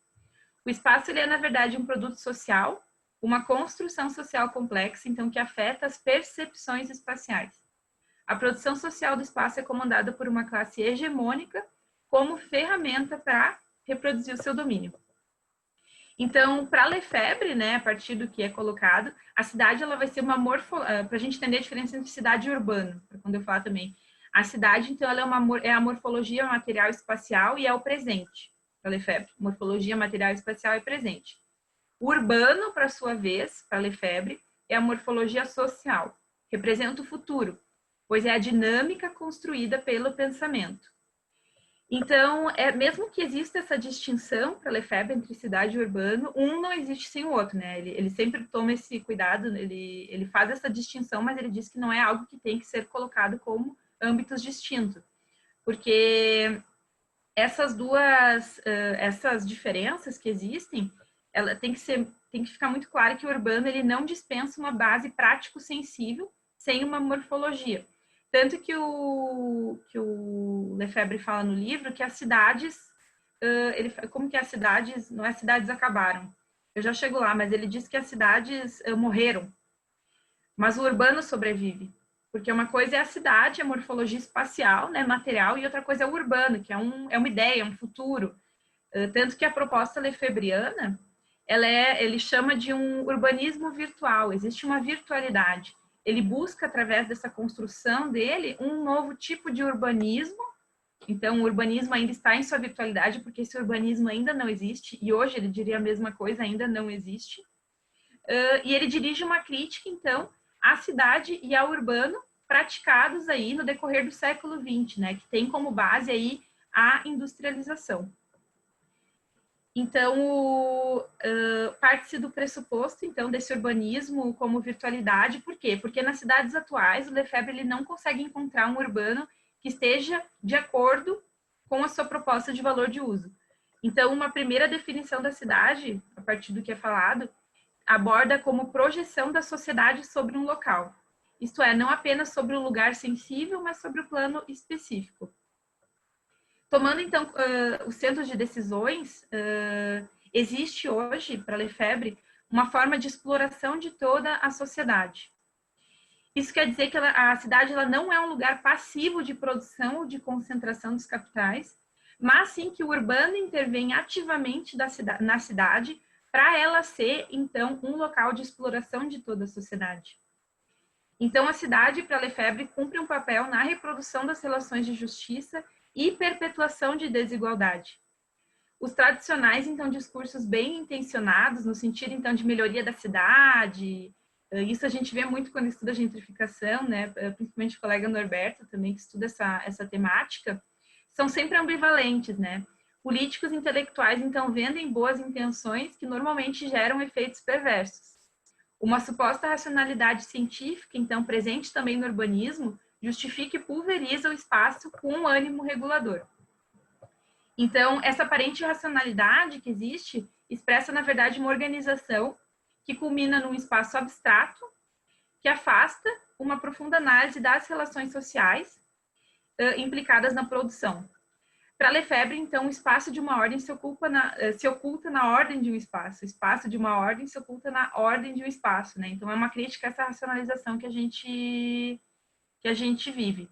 Speaker 2: O espaço ele é, na verdade, um produto social, uma construção social complexa, então, que afeta as percepções espaciais. A produção social do espaço é comandada por uma classe hegemônica como ferramenta para reproduzir o seu domínio. Então, para Lefebvre, né, a partir do que é colocado, a cidade ela vai ser uma para a gente entender a diferença entre cidade e urbano, para quando eu falar também. A cidade, então, ela é a morfologia material espacial e é o presente, para Lefebvre. Morfologia material espacial é presente. O urbano, para sua vez, para Lefebvre, é a morfologia social, representa o futuro, pois é a dinâmica construída pelo pensamento. Então, mesmo que exista essa distinção para Lefebvre entre cidade e urbano, um não existe sem o outro, né? Ele sempre toma esse cuidado, ele faz essa distinção, mas ele diz que não é algo que tem que ser colocado como âmbitos distintos, porque essas diferenças que existem, ela tem que ficar muito claro que o urbano ele não dispensa uma base prático-sensível sem uma morfologia. Tanto que o Lefebvre fala no livro que as cidades, como que as cidades, não é as cidades acabaram, eu já chego lá, mas ele diz que as cidades morreram, mas o urbano sobrevive, porque uma coisa é a cidade, a morfologia espacial, né, material, e outra coisa é o urbano, que é uma ideia, um futuro. Tanto que a proposta lefebriana, ele chama de um urbanismo virtual, existe uma virtualidade. Ele busca, através dessa construção dele, um novo tipo de urbanismo. Então, o urbanismo ainda está em sua virtualidade, porque esse urbanismo ainda não existe, e hoje ele diria a mesma coisa, ainda não existe. E ele dirige uma crítica, então, à cidade e ao urbano, praticados aí no decorrer do século XX, né, que tem como base aí a industrialização. Então, parte-se do pressuposto, então, desse urbanismo como virtualidade. Por quê? Porque nas cidades atuais, o Lefebvre ele não consegue encontrar um urbano que esteja de acordo com a sua proposta de valor de uso. Então, uma primeira definição da cidade, a partir do que é falado, aborda como projeção da sociedade sobre um local. Isto é, não apenas sobre o lugar sensível, mas sobre o plano específico. Tomando, então, os centros de decisões, existe hoje, para Lefebvre, uma forma de exploração de toda a sociedade. Isso quer dizer que a cidade ela não é um lugar passivo de produção ou de concentração dos capitais, mas sim que o urbano intervém ativamente na cidade para ela ser, então, um local de exploração de toda a sociedade. Então, a cidade, para Lefebvre, cumpre um papel na reprodução das relações de justiça e perpetuação de desigualdade. Os tradicionais, então, discursos bem intencionados, no sentido, então, de melhoria da cidade, isso a gente vê muito quando estuda gentrificação, né? Principalmente o colega Norberto também, que estuda essa temática, são sempre ambivalentes, né? Políticos intelectuais, então, vendem boas intenções que normalmente geram efeitos perversos. Uma suposta racionalidade científica, então, presente também no urbanismo, justifica e pulveriza o espaço com um ânimo regulador. Então, essa aparente racionalidade que existe expressa, na verdade, uma organização que culmina num espaço abstrato que afasta uma profunda análise das relações sociais implicadas na produção. Para Lefebvre, então, o espaço de uma ordem se oculta na ordem de um espaço. O espaço de uma ordem se oculta na ordem de um espaço, né? Então, é uma crítica a essa racionalização que a gente vive.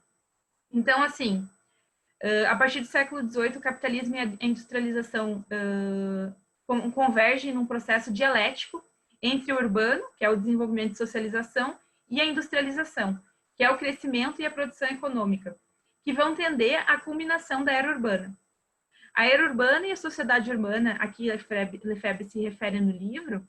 Speaker 2: Então, assim, a partir do século XVIII, o capitalismo e a industrialização convergem num processo dialético entre o urbano, que é o desenvolvimento de socialização, e a industrialização, que é o crescimento e a produção econômica, que vão tender à culminação da era urbana. A era urbana e a sociedade urbana, aqui Lefebvre se refere no livro,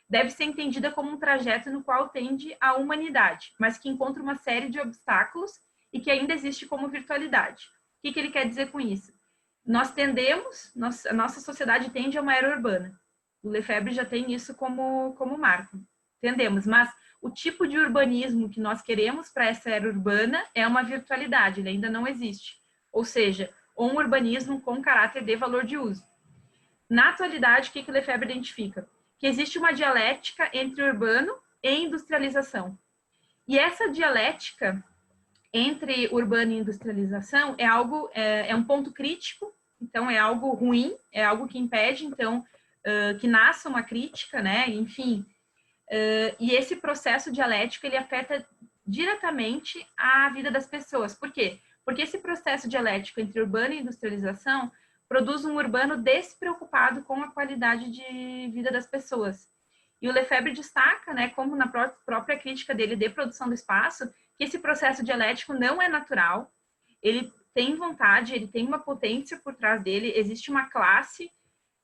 Speaker 2: deve ser entendida como um trajeto no qual tende a humanidade, mas que encontra uma série de obstáculos e que ainda existe como virtualidade. O que ele quer dizer com isso? A nossa sociedade tende a uma era urbana. O Lefebvre já tem isso como marco. Tendemos, mas o tipo de urbanismo que nós queremos para essa era urbana é uma virtualidade, ele ainda não existe. Ou seja, um urbanismo com caráter de valor de uso. Na atualidade, o que Lefebvre identifica? Que existe uma dialética entre urbano e industrialização. E essa dialética entre urbano e industrialização é um ponto crítico, então é algo ruim, é algo que impede, então, que nasça uma crítica, né? Enfim, e esse processo dialético, ele afeta diretamente a vida das pessoas. Por quê? Porque esse processo dialético entre urbano e industrialização produz um urbano despreocupado com a qualidade de vida das pessoas. E o Lefebvre destaca, né, como na própria crítica dele de produção do espaço, que esse processo dialético não é natural, ele tem vontade, ele tem uma potência por trás dele, existe uma classe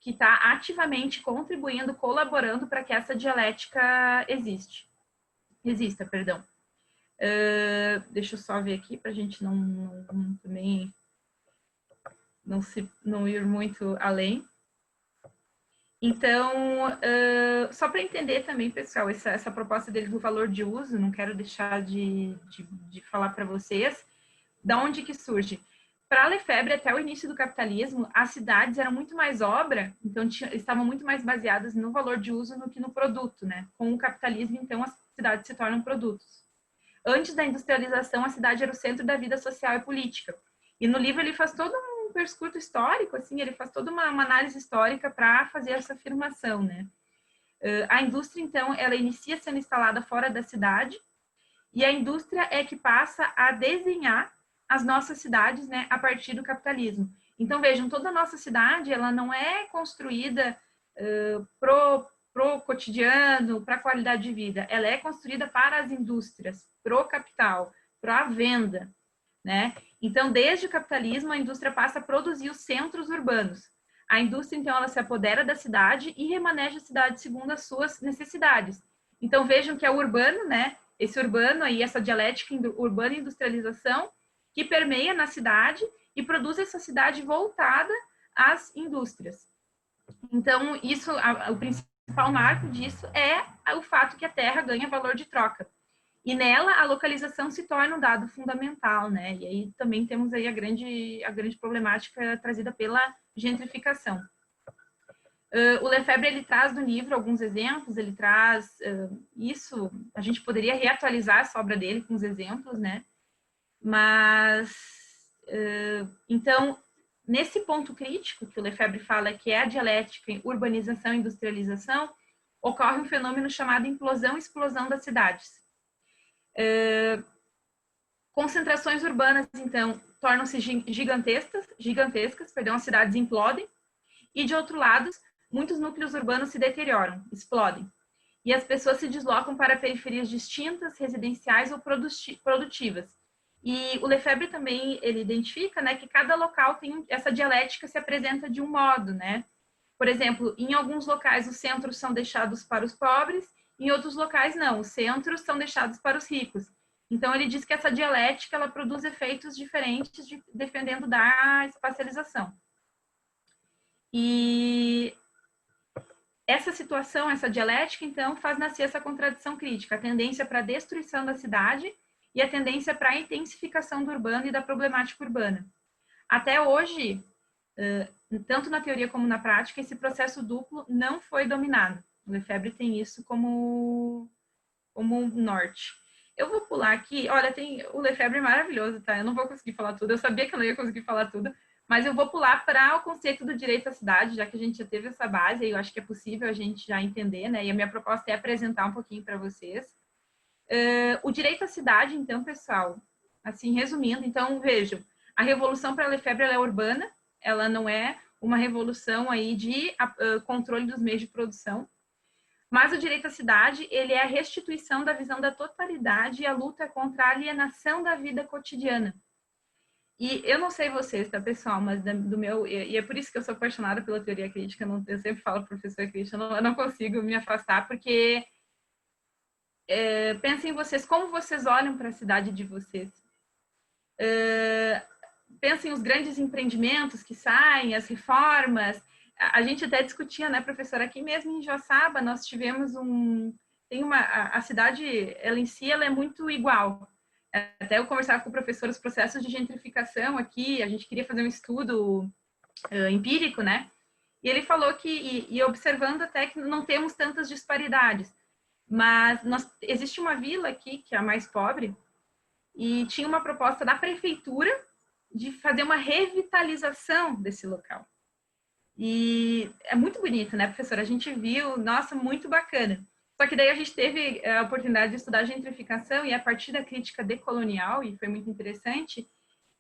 Speaker 2: que está ativamente contribuindo, colaborando para que essa dialética exista. Deixa eu só ver aqui para a gente também não ir muito além. Então, só para entender também, pessoal, essa proposta dele do valor de uso, não quero deixar de falar para vocês, da onde que surge. Para Lefebvre, até o início do capitalismo, as cidades eram muito mais obra, então estavam muito mais baseadas no valor de uso do que no produto, né? Com o capitalismo, então, as cidades se tornam produtos. Antes da industrialização, a cidade era o centro da vida social e política. E no livro ele faz todo um percurso histórico, assim, ele faz toda uma análise histórica para fazer essa afirmação, né? A indústria, então, ela inicia sendo instalada fora da cidade, e a indústria é que passa a desenhar as nossas cidades, né, a partir do capitalismo. Então, vejam, toda a nossa cidade, ela não é construída pro cotidiano, para a qualidade de vida. Ela é construída para as indústrias, pro capital, para a venda, né? Então, desde o capitalismo, a indústria passa a produzir os centros urbanos. A indústria, então, ela se apodera da cidade e remaneja a cidade segundo as suas necessidades. Então, vejam que é o urbano, né? Esse urbano aí, essa dialética urbana e industrialização, que permeia na cidade e produz essa cidade voltada às indústrias. Então, o principal marco disso é o fato que a terra ganha valor de troca. E nela, a localização se torna um dado fundamental, né? E aí também temos aí a grande problemática trazida pela gentrificação. O Lefebvre, ele traz no livro alguns exemplos, ele traz isso, a gente poderia reatualizar essa obra dele com os exemplos, né? Mas, então, nesse ponto crítico que o Lefebvre fala, que é a dialética em urbanização e industrialização, ocorre um fenômeno chamado implosão e explosão das cidades. Concentrações urbanas, então, tornam-se gigantescas, as cidades implodem, e, de outro lado, muitos núcleos urbanos se deterioram, explodem. E as pessoas se deslocam para periferias distintas, residenciais ou produtivas. E o Lefebvre também, ele identifica, né, que cada local tem essa dialética, se apresenta de um modo, né? Por exemplo, em alguns locais os centros são deixados para os pobres, em outros locais não, os centros são deixados para os ricos. Então ele diz que essa dialética, ela produz efeitos diferentes dependendo da espacialização. E essa situação, essa dialética, então, faz nascer essa contradição crítica, a tendência para a destruição da cidade e a tendência para a intensificação do urbano e da problemática urbana. Até hoje, tanto na teoria como na prática, esse processo duplo não foi dominado. O Lefebvre tem isso como norte. Eu vou pular aqui, olha, o Lefebvre é maravilhoso, tá? Eu não vou conseguir falar tudo, eu sabia que eu não ia conseguir falar tudo, mas eu vou pular para o conceito do direito à cidade, já que a gente já teve essa base, e eu acho que é possível a gente já entender, né? E a minha proposta é apresentar um pouquinho para vocês. O direito à cidade, então, pessoal, assim, resumindo, então, vejam, a revolução para Lefebvre, ela é urbana, ela não é uma revolução aí de controle dos meios de produção, mas o direito à cidade, ele é a restituição da visão da totalidade e a luta contra a alienação da vida cotidiana. E eu não sei vocês, tá, pessoal, mas do meu... E é por isso que eu sou apaixonada pela teoria crítica, eu sempre falo professor crítica, eu não consigo me afastar, porque pensem em vocês, como vocês olham para a cidade de vocês. Pensem os grandes empreendimentos que saem, as reformas. A gente até discutia, né, professora, aqui mesmo em Joaçaba, nós tivemos a cidade, ela em si, ela é muito igual. Até eu conversava com o professor os processos de gentrificação aqui, a gente queria fazer um estudo empírico, né? E ele falou que, e observando até que não temos tantas disparidades, mas existe uma vila aqui, que é a mais pobre, e tinha uma proposta da prefeitura de fazer uma revitalização desse local. E é muito bonito, né, professora? A gente viu, nossa, muito bacana. Só que daí a gente teve a oportunidade de estudar gentrificação e a partir da crítica decolonial, e foi muito interessante.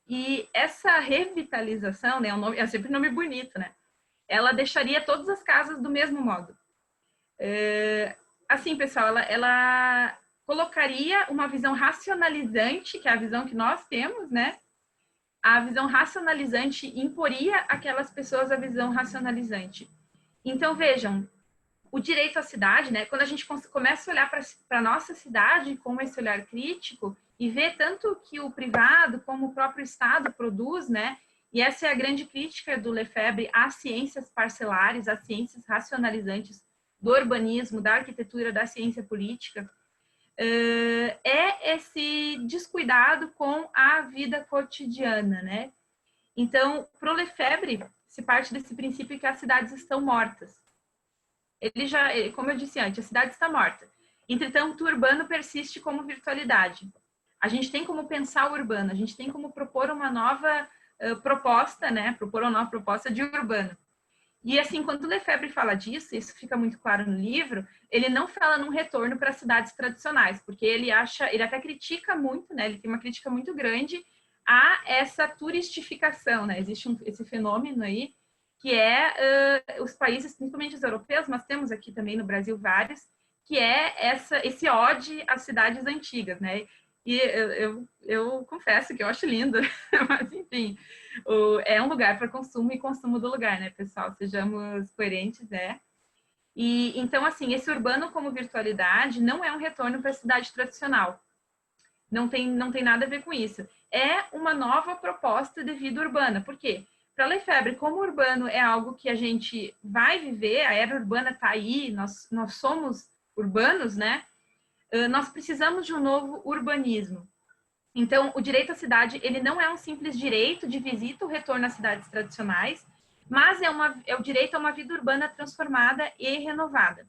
Speaker 2: E essa revitalização, né, é sempre um nome bonito, né? Ela deixaria todas as casas do mesmo modo. Assim, pessoal, ela colocaria uma visão racionalizante, que é a visão que nós temos, né? A visão racionalizante imporia àquelas pessoas a visão racionalizante. Então, vejam, o direito à cidade, né? Quando a gente começa a olhar para a nossa cidade com esse olhar crítico e ver tanto que o privado como o próprio Estado produz, né? E essa é a grande crítica do Lefebvre às ciências parcelares, às ciências racionalizantes do urbanismo, da arquitetura, da ciência política, é esse descuidado com a vida cotidiana, né? Então, para o Lefebvre, se parte desse princípio que as cidades estão mortas. Como eu disse antes, a cidade está morta. Entretanto, o urbano persiste como virtualidade. A gente tem como pensar o urbano, a gente tem como propor uma nova proposta, né? Propor uma nova proposta de urbano. E assim, quando o Lefebvre fala disso, isso fica muito claro no livro, ele não fala num retorno para as cidades tradicionais, porque ele até critica muito, né? Ele tem uma crítica muito grande a essa turistificação, né? Existe esse fenômeno aí, que é os países, principalmente os europeus, mas temos aqui também no Brasil vários, que é esse ódio às cidades antigas, né? E eu confesso que eu acho lindo, mas enfim, é um lugar para consumo e consumo do lugar, né, pessoal? Sejamos coerentes, né? E então, assim, esse urbano como virtualidade não é um retorno para a cidade tradicional. Não tem nada a ver com isso. É uma nova proposta de vida urbana. Por quê? Para Lefebvre, como o urbano é algo que a gente vai viver, a era urbana está aí, nós somos urbanos, né? Nós precisamos de um novo urbanismo. Então, o direito à cidade, ele não é um simples direito de visita ou retorno às cidades tradicionais, mas é o direito a uma vida urbana transformada e renovada.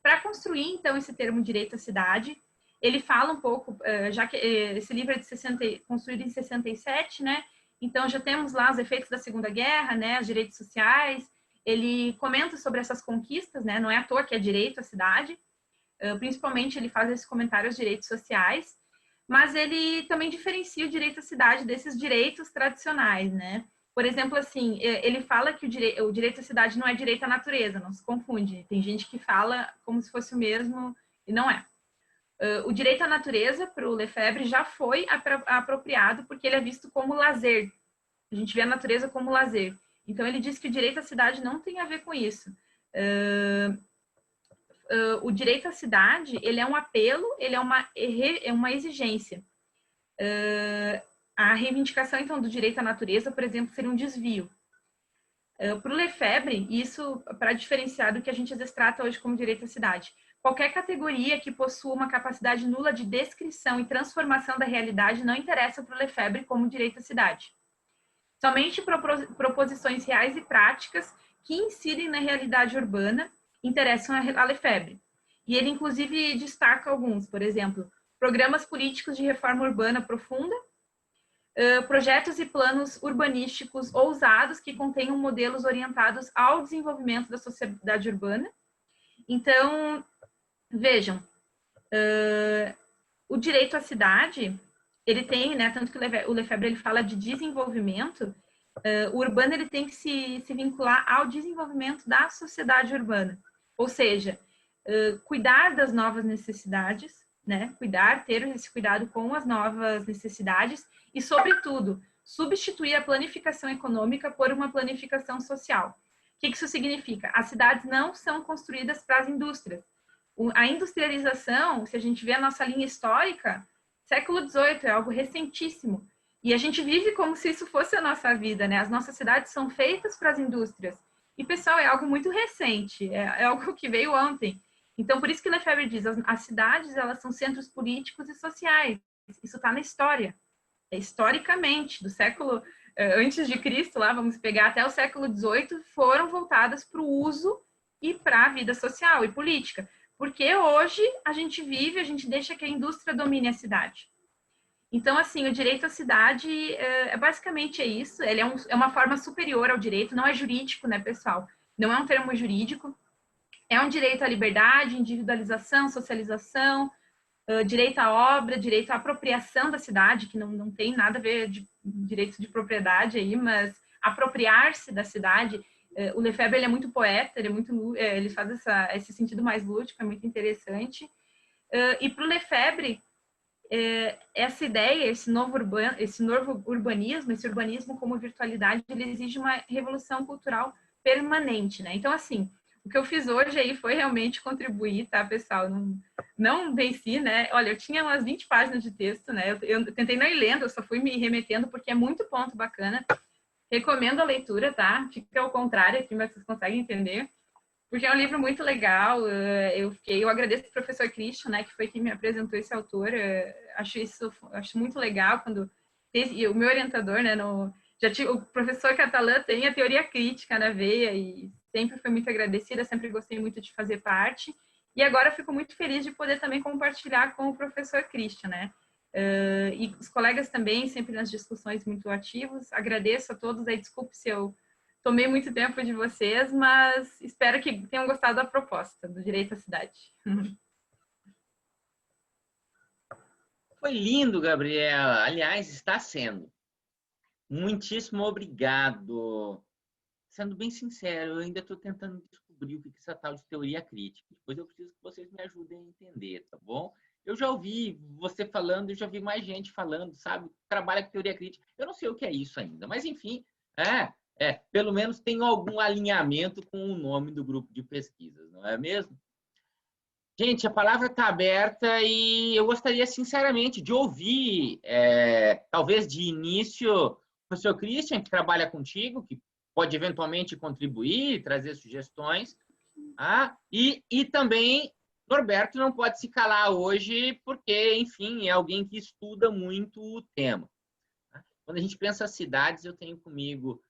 Speaker 2: Para construir, então, esse termo direito à cidade, ele fala um pouco, já que esse livro é de construído em 67, né? Então, já temos lá os efeitos da Segunda Guerra, né? Os direitos sociais. Ele comenta sobre essas conquistas, né? Não é à toa que é direito à cidade. Principalmente, ele faz esse comentário aos direitos sociais. Mas ele também diferencia o direito à cidade desses direitos tradicionais, né? Por exemplo, assim, ele fala que o direito à cidade não é direito à natureza, não se confunde. Tem gente que fala como se fosse o mesmo, e não é. O direito à natureza, para o Lefebvre, já foi apropriado porque ele é visto como lazer. A gente vê a natureza como lazer. Então, ele diz que o direito à cidade não tem a ver com isso. O direito à cidade, ele é um apelo, ele é uma exigência. A reivindicação, então, do direito à natureza, por exemplo, seria um desvio. Para o Lefebvre, isso para diferenciar do que a gente às vezes trata hoje como direito à cidade. Qualquer categoria que possua uma capacidade nula de descrição e transformação da realidade não interessa para o Lefebvre como direito à cidade. Somente proposições reais e práticas que incidem na realidade urbana interessam a Lefebvre. E ele, inclusive, destaca alguns, por exemplo, programas políticos de reforma urbana profunda, projetos e planos urbanísticos ousados que contenham modelos orientados ao desenvolvimento da sociedade urbana. Então, vejam, o direito à cidade, ele tem, né, tanto que o Lefebvre ele fala de desenvolvimento, o urbano ele tem que se vincular ao desenvolvimento da sociedade urbana, ou seja, cuidar das novas necessidades, né, ter esse cuidado com as novas necessidades e, sobretudo, substituir a planificação econômica por uma planificação social. O que isso significa? As cidades não são construídas para as indústrias. A industrialização, se a gente vê a nossa linha histórica, século XVIII, é algo recentíssimo. E a gente vive como se isso fosse a nossa vida, né? As nossas cidades são feitas para as indústrias. E, pessoal, é algo muito recente, é algo que veio ontem. Então, por isso que Lefebvre diz, as cidades, elas são centros políticos e sociais. Isso está na história. Historicamente, do século antes de Cristo, lá, vamos pegar até o século XVIII, foram voltadas para o uso e para a vida social e política. Porque hoje a gente deixa que a indústria domine a cidade. Então, assim, o direito à cidade basicamente é isso. Ele é uma forma superior ao direito, não é jurídico, né, pessoal? Não é um termo jurídico. É um direito à liberdade, individualização, socialização, direito à obra, direito à apropriação da cidade, que não tem nada a ver de direito de propriedade aí, mas apropriar-se da cidade. O Lefebvre ele é muito poeta, ele faz esse sentido mais lúdico, é muito interessante. E para o Lefebvre, essa ideia, esse novo urbanismo, esse urbanismo como virtualidade, ele exige uma revolução cultural permanente, né? Então, assim, o que eu fiz hoje aí foi realmente contribuir, tá, pessoal? Não venci, né? Olha, eu tinha umas 20 páginas de texto, né? Eu tentei não ir lendo, eu só fui me remetendo, porque é muito ponto bacana. Recomendo a leitura, tá? Fica ao contrário aqui, mas vocês conseguem entender. Porque é um livro muito legal. Eu agradeço ao professor Christian, né, que foi quem me apresentou esse autor. Acho muito legal quando e o meu orientador, né, o professor Catalã tem a teoria crítica na veia e sempre foi muito agradecida, sempre gostei muito de fazer parte. E agora fico muito feliz de poder também compartilhar com o professor Christian, né? E os colegas também, sempre nas discussões muito ativos. Agradeço a todos, aí desculpe se eu tomei muito tempo de vocês, mas espero que tenham gostado da proposta do Direito à Cidade.
Speaker 1: Foi lindo, Gabriela. Aliás, está sendo. Muitíssimo obrigado. Sendo bem sincero, eu ainda estou tentando descobrir o que é essa tal de teoria crítica. Depois eu preciso que vocês me ajudem a entender, tá bom? Eu já ouvi você falando, eu já vi mais gente falando, sabe? Trabalha com teoria crítica. Eu não sei o que é isso ainda, mas enfim, pelo menos tem algum alinhamento com o nome do grupo de pesquisas, não é mesmo? Gente, a palavra está aberta e eu gostaria, sinceramente, de ouvir, talvez de início, o professor Christian, que trabalha contigo, que pode eventualmente contribuir, trazer sugestões, e também Norberto não pode se calar hoje, porque, enfim, é alguém que estuda muito o tema. Quando a gente pensa cidades, eu tenho comigo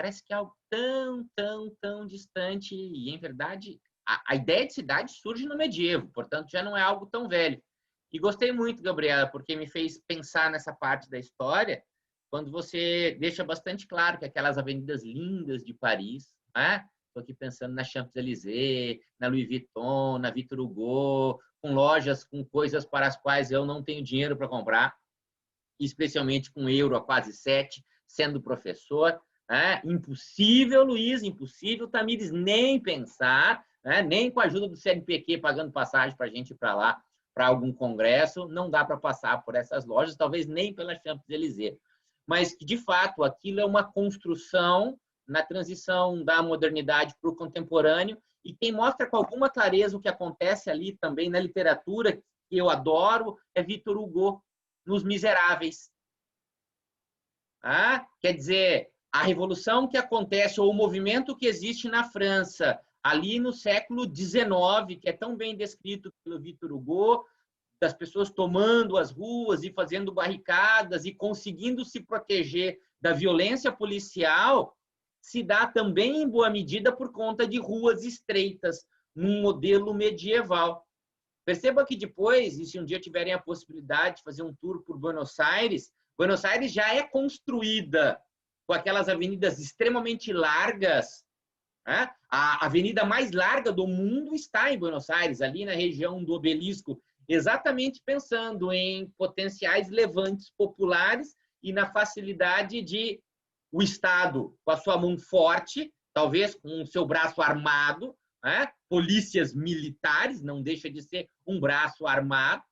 Speaker 1: parece que é algo tão distante, e, em verdade, a ideia de cidade surge no medievo, portanto, já não é algo tão velho. E gostei muito, Gabriela, porque me fez pensar nessa parte da história, quando você deixa bastante claro que aquelas avenidas lindas de Paris, né? Estou aqui pensando na Champs-Élysées, na Louis Vuitton, na Victor Hugo, com lojas com coisas para as quais eu não tenho dinheiro para comprar, especialmente com euro a quase 7, sendo professor. Impossível, Luiz, impossível, Tamires, nem pensar, nem com a ajuda do CNPq pagando passagem para a gente ir para lá, para algum congresso, não dá para passar por essas lojas, talvez nem pela Champs-Élysées. Mas, de fato, aquilo é uma construção na transição da modernidade para o contemporâneo, e quem mostra com alguma clareza o que acontece ali também na literatura, que eu adoro, é Victor Hugo, nos Miseráveis. Quer dizer, a revolução que acontece, ou o movimento que existe na França, ali no século XIX, que é tão bem descrito pelo Victor Hugo, das pessoas tomando as ruas e fazendo barricadas e conseguindo se proteger da violência policial, se dá também, em boa medida, por conta de ruas estreitas, num modelo medieval. Perceba que depois, e se um dia tiverem a possibilidade de fazer um tour por Buenos Aires já é construída com aquelas avenidas extremamente largas. A avenida mais larga do mundo está em Buenos Aires, ali na região do Obelisco, exatamente pensando em potenciais levantes populares e na facilidade de o Estado, com a sua mão forte, talvez com o seu braço armado, polícias militares, não deixa de ser um braço armado,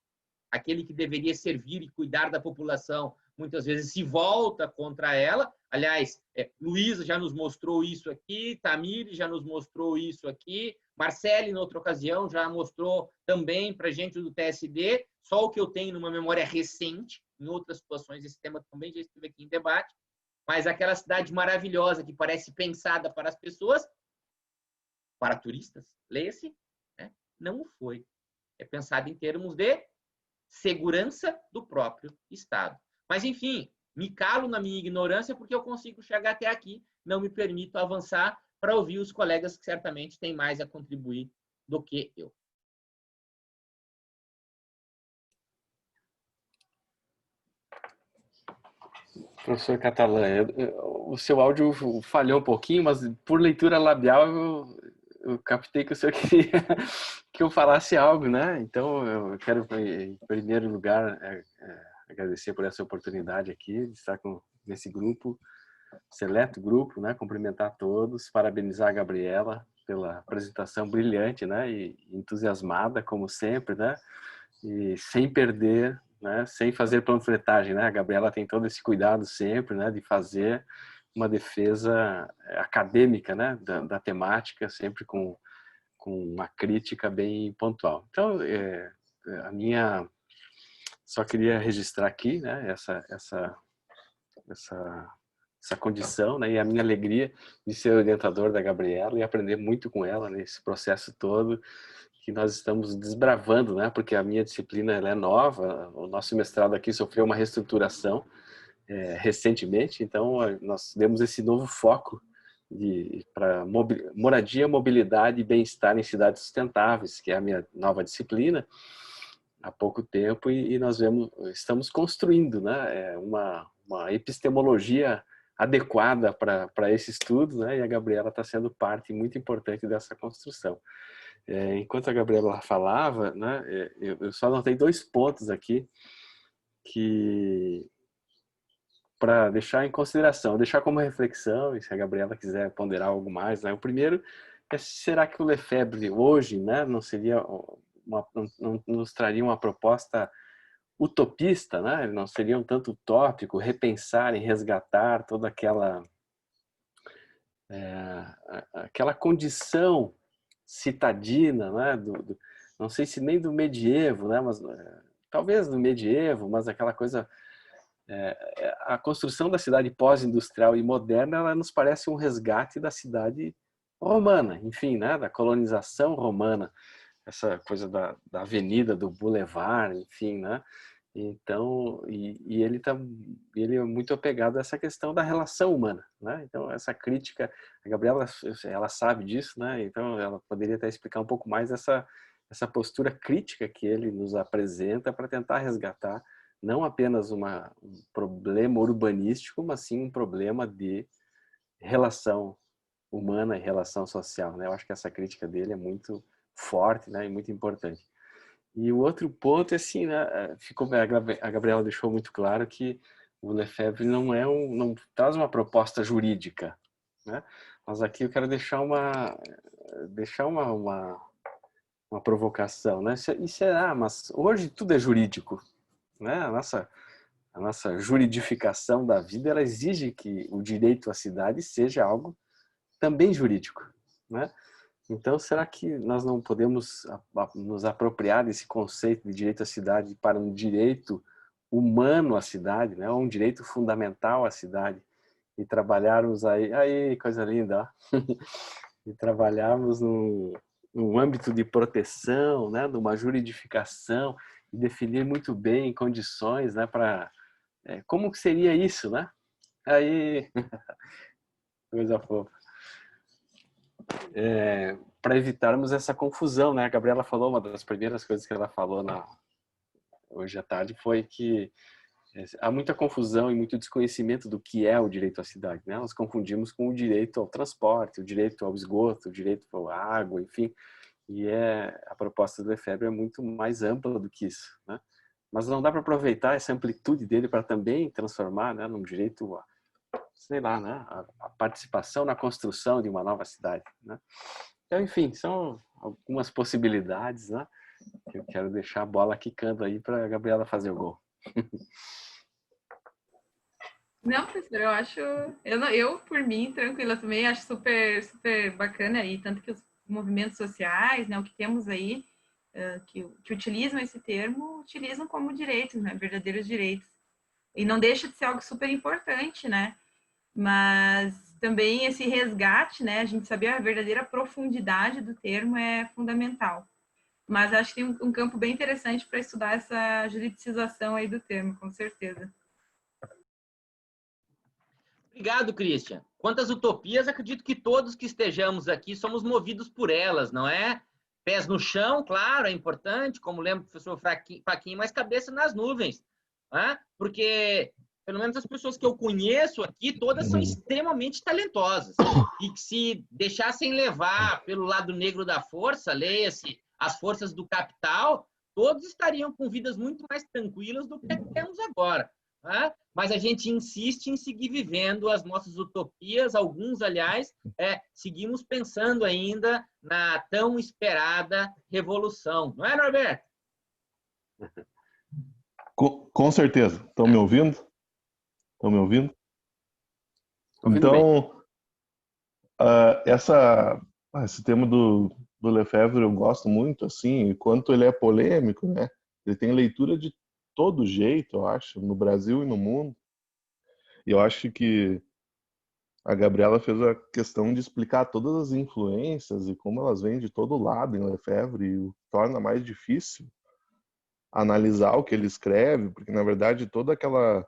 Speaker 1: aquele que deveria servir e cuidar da população, muitas vezes se volta contra ela. Aliás, Luísa já nos mostrou isso aqui, Tamires já nos mostrou isso aqui, Marcele, na outra ocasião, já mostrou também para a gente do TSD, só o que eu tenho numa memória recente, em outras situações esse tema também já esteve aqui em debate, mas aquela cidade maravilhosa que parece pensada para as pessoas, para turistas, leia-se, não o foi. É pensado em termos de segurança do próprio Estado. Mas, enfim, me calo na minha ignorância porque eu consigo chegar até aqui, não me permito avançar para ouvir os colegas que certamente têm mais a contribuir do que eu.
Speaker 3: Professor Catalã, o seu áudio falhou um pouquinho, mas por leitura labial eu captei que o senhor queria que eu falasse algo, né? Então eu quero, em primeiro lugar, agradecer por essa oportunidade aqui de estar nesse grupo, seleto grupo, né? Cumprimentar todos, parabenizar a Gabriela pela apresentação brilhante, né? E entusiasmada, como sempre, né? E sem perder, né? Sem fazer panfletagem, né? A Gabriela tem todo esse cuidado sempre, né? De fazer uma defesa acadêmica, né? Da temática, sempre com uma crítica bem pontual. Então, a minha... Só queria registrar aqui, né? Essa condição, né? E a minha alegria de ser orientador da Gabriela e aprender muito com ela nesse processo todo que nós estamos desbravando, né? Porque a minha disciplina ela é nova, o nosso mestrado aqui sofreu uma reestruturação recentemente, então nós demos esse novo foco para moradia, mobilidade e bem-estar em cidades sustentáveis, que é a minha nova disciplina, há pouco tempo, e nós estamos construindo, né? Uma epistemologia adequada para esse estudo, né? E a Gabriela está sendo parte muito importante dessa construção. Enquanto a Gabriela falava, né, eu só anotei 2 pontos aqui que para deixar em consideração, deixar como reflexão, e se a Gabriela quiser ponderar algo mais, né? O primeiro é: será que o Lefebvre hoje, né, não seria não nos traria uma proposta utopista, né? Ele não seria um tanto utópico repensar e resgatar toda aquela condição citadina, né? Não sei se nem do medievo, né? Mas talvez do medievo, mas aquela coisa, a construção da cidade pós-industrial e moderna, ela nos parece um resgate da cidade romana, enfim, né? Da colonização romana, essa coisa da avenida, do boulevard, enfim, né? Então, ele é muito apegado a essa questão da relação humana, né? Então, essa crítica, a Gabriela, ela sabe disso, né? Então, ela poderia até explicar um pouco mais essa postura crítica que ele nos apresenta para tentar resgatar não apenas um problema urbanístico, mas sim um problema de relação humana e relação social, né? Eu acho que essa crítica dele é muito forte, né? E muito importante. E o outro ponto é assim, né? A Gabriela deixou muito claro que o Lefebvre não traz uma proposta jurídica, né? Mas aqui eu quero deixar uma provocação, né? E será? Mas hoje tudo é jurídico, né? A nossa juridificação da vida, ela exige que o direito à cidade seja algo também jurídico, né? Então, será que nós não podemos nos apropriar desse conceito de direito à cidade para um direito humano à cidade, né? Um direito fundamental à cidade, e trabalharmos aí coisa linda, ó. E trabalharmos no âmbito de proteção, né? De uma juridificação, e definir muito bem condições, né? Para como que seria isso, né? Aí, coisa fofa. Para evitarmos essa confusão, né? A Gabriela falou, uma das primeiras coisas que ela falou hoje à tarde foi que há muita confusão e muito desconhecimento do que é o direito à cidade, né? Nós confundimos com o direito ao transporte, o direito ao esgoto, o direito à água, enfim. E a proposta do Lefebvre é muito mais ampla do que isso, né? Mas não dá para aproveitar essa amplitude dele para também transformar, né, num direito, sei lá, né, a participação na construção de uma nova cidade, né? Então, enfim, são algumas possibilidades, né, que eu quero deixar a bola quicando aí para a Gabriela fazer o gol.
Speaker 2: Não, professor, eu acho. Eu, por mim, tranquila também, acho super, super bacana aí, tanto que os movimentos sociais, né, o que temos aí, que utilizam esse termo, utilizam como direitos, né, verdadeiros direitos. E não deixa de ser algo super importante, né? Mas também esse resgate, né, a gente saber a verdadeira profundidade do termo é fundamental. Mas acho que tem um campo bem interessante para estudar essa juridicização aí do termo, com certeza.
Speaker 1: Obrigado, Christian. Quantas utopias, acredito que todos que estejamos aqui somos movidos por elas, não é? Pés no chão, claro, é importante, como lembra o professor Faquinha, mas cabeça nas nuvens. Né? Porque, pelo menos as pessoas que eu conheço aqui, todas são extremamente talentosas. E que se deixassem levar pelo lado negro da força, leia-se as forças do capital, todos estariam com vidas muito mais tranquilas do que temos agora. Né? Mas a gente insiste em seguir vivendo as nossas utopias, alguns, aliás, seguimos pensando ainda na tão esperada revolução. Não é, Norberto?
Speaker 4: Com certeza. Estão me ouvindo? Estão me ouvindo? Então, esse tema do Lefebvre eu gosto muito, assim, enquanto ele é polêmico, né? Ele tem leitura de todo jeito, eu acho, no Brasil e no mundo. E eu acho que a Gabriela fez a questão de explicar todas as influências e como elas vêm de todo lado em Lefebvre, e o torna mais difícil analisar o que ele escreve, porque na verdade toda aquela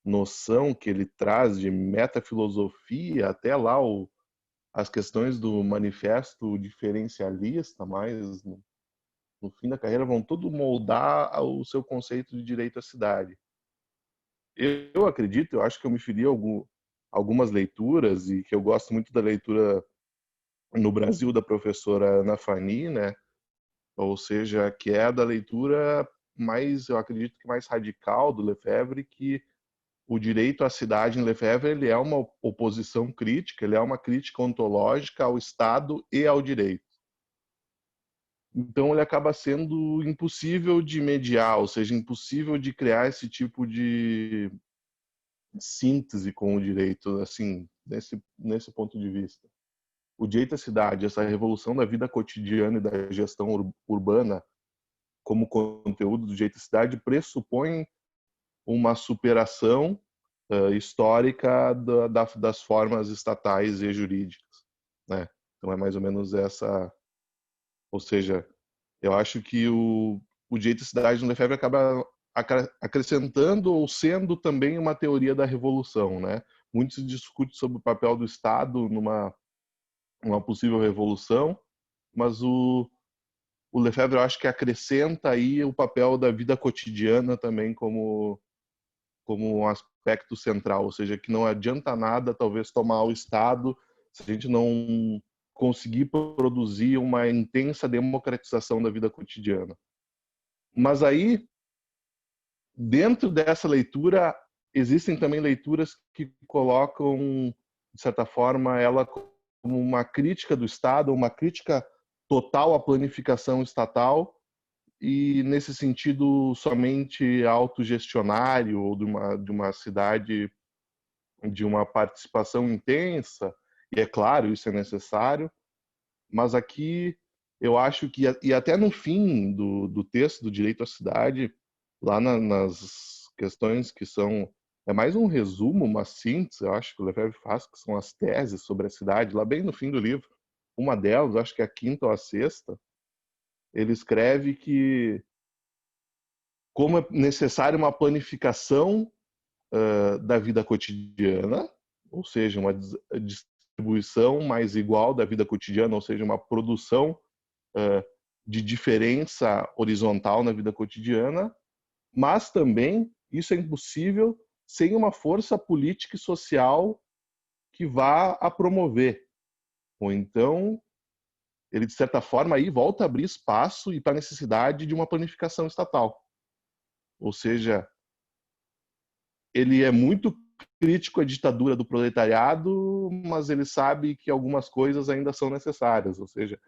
Speaker 4: noção que ele traz de metafilosofia, até lá as questões do manifesto diferencialista, mais no fim da carreira, vão tudo moldar o seu conceito de direito à cidade. Eu acredito, eu acho que eu me feri algumas leituras, e que eu gosto muito da leitura no Brasil da professora Ana Fani, né? Ou seja, que é da leitura mais, eu acredito que mais radical do Lefebvre, que o direito à cidade em Lefebvre ele é uma oposição crítica, ele é uma crítica ontológica ao Estado e ao direito. Então ele acaba sendo impossível de mediar, ou seja, impossível de criar esse tipo de síntese com o direito, assim, nesse ponto de vista. O direito à cidade, essa revolução da vida cotidiana e da gestão urbana como conteúdo do direito à cidade pressupõe uma superação histórica das formas estatais e jurídicas, né? Então é mais ou menos essa, ou seja, eu acho que o direito à cidade no Lefebvre acrescentando ou sendo também uma teoria da revolução, né? Muito se discute sobre o papel do Estado numa possível revolução, mas o Lefebvre, eu acho que acrescenta aí o papel da vida cotidiana também como um aspecto central, ou seja, que não adianta nada talvez tomar o Estado se a gente não conseguir produzir uma intensa democratização da vida cotidiana. Mas aí, dentro dessa leitura, existem também leituras que colocam, de certa forma, ela como uma crítica do Estado, uma crítica total à planificação estatal, e nesse sentido somente autogestionário ou de uma cidade de uma participação intensa, e é claro, isso é necessário, mas aqui eu acho que, e até no fim do texto do Direito à Cidade, lá nas questões que são, é mais um resumo, uma síntese, eu acho que o Lefebvre faz, que são as teses sobre a cidade, lá bem no fim do livro, uma delas, acho que é a quinta ou a sexta, ele escreve que como é necessária uma planificação da vida cotidiana, ou seja, uma distribuição mais igual da vida cotidiana, ou seja, uma produção de diferença horizontal na vida cotidiana, mas também isso é impossível sem uma força política e social que vá a promover. Ou então, ele, de certa forma, aí volta a abrir espaço e para a necessidade de uma planificação estatal. Ou seja, ele é muito crítico à ditadura do proletariado, mas ele sabe que algumas coisas ainda são necessárias. Ou seja,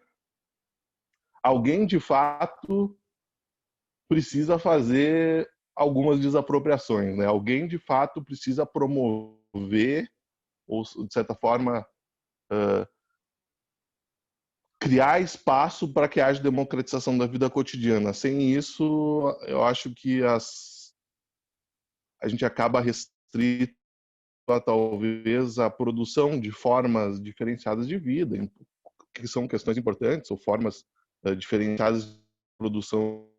Speaker 4: alguém de fato precisa fazer algumas desapropriações, né? Alguém de fato precisa promover ou, de certa forma, criar espaço para que haja democratização da vida cotidiana. Sem isso, eu acho que a gente acaba restrito a, talvez, a produção de formas diferenciadas de vida, que são questões importantes, ou formas diferenciadas de produção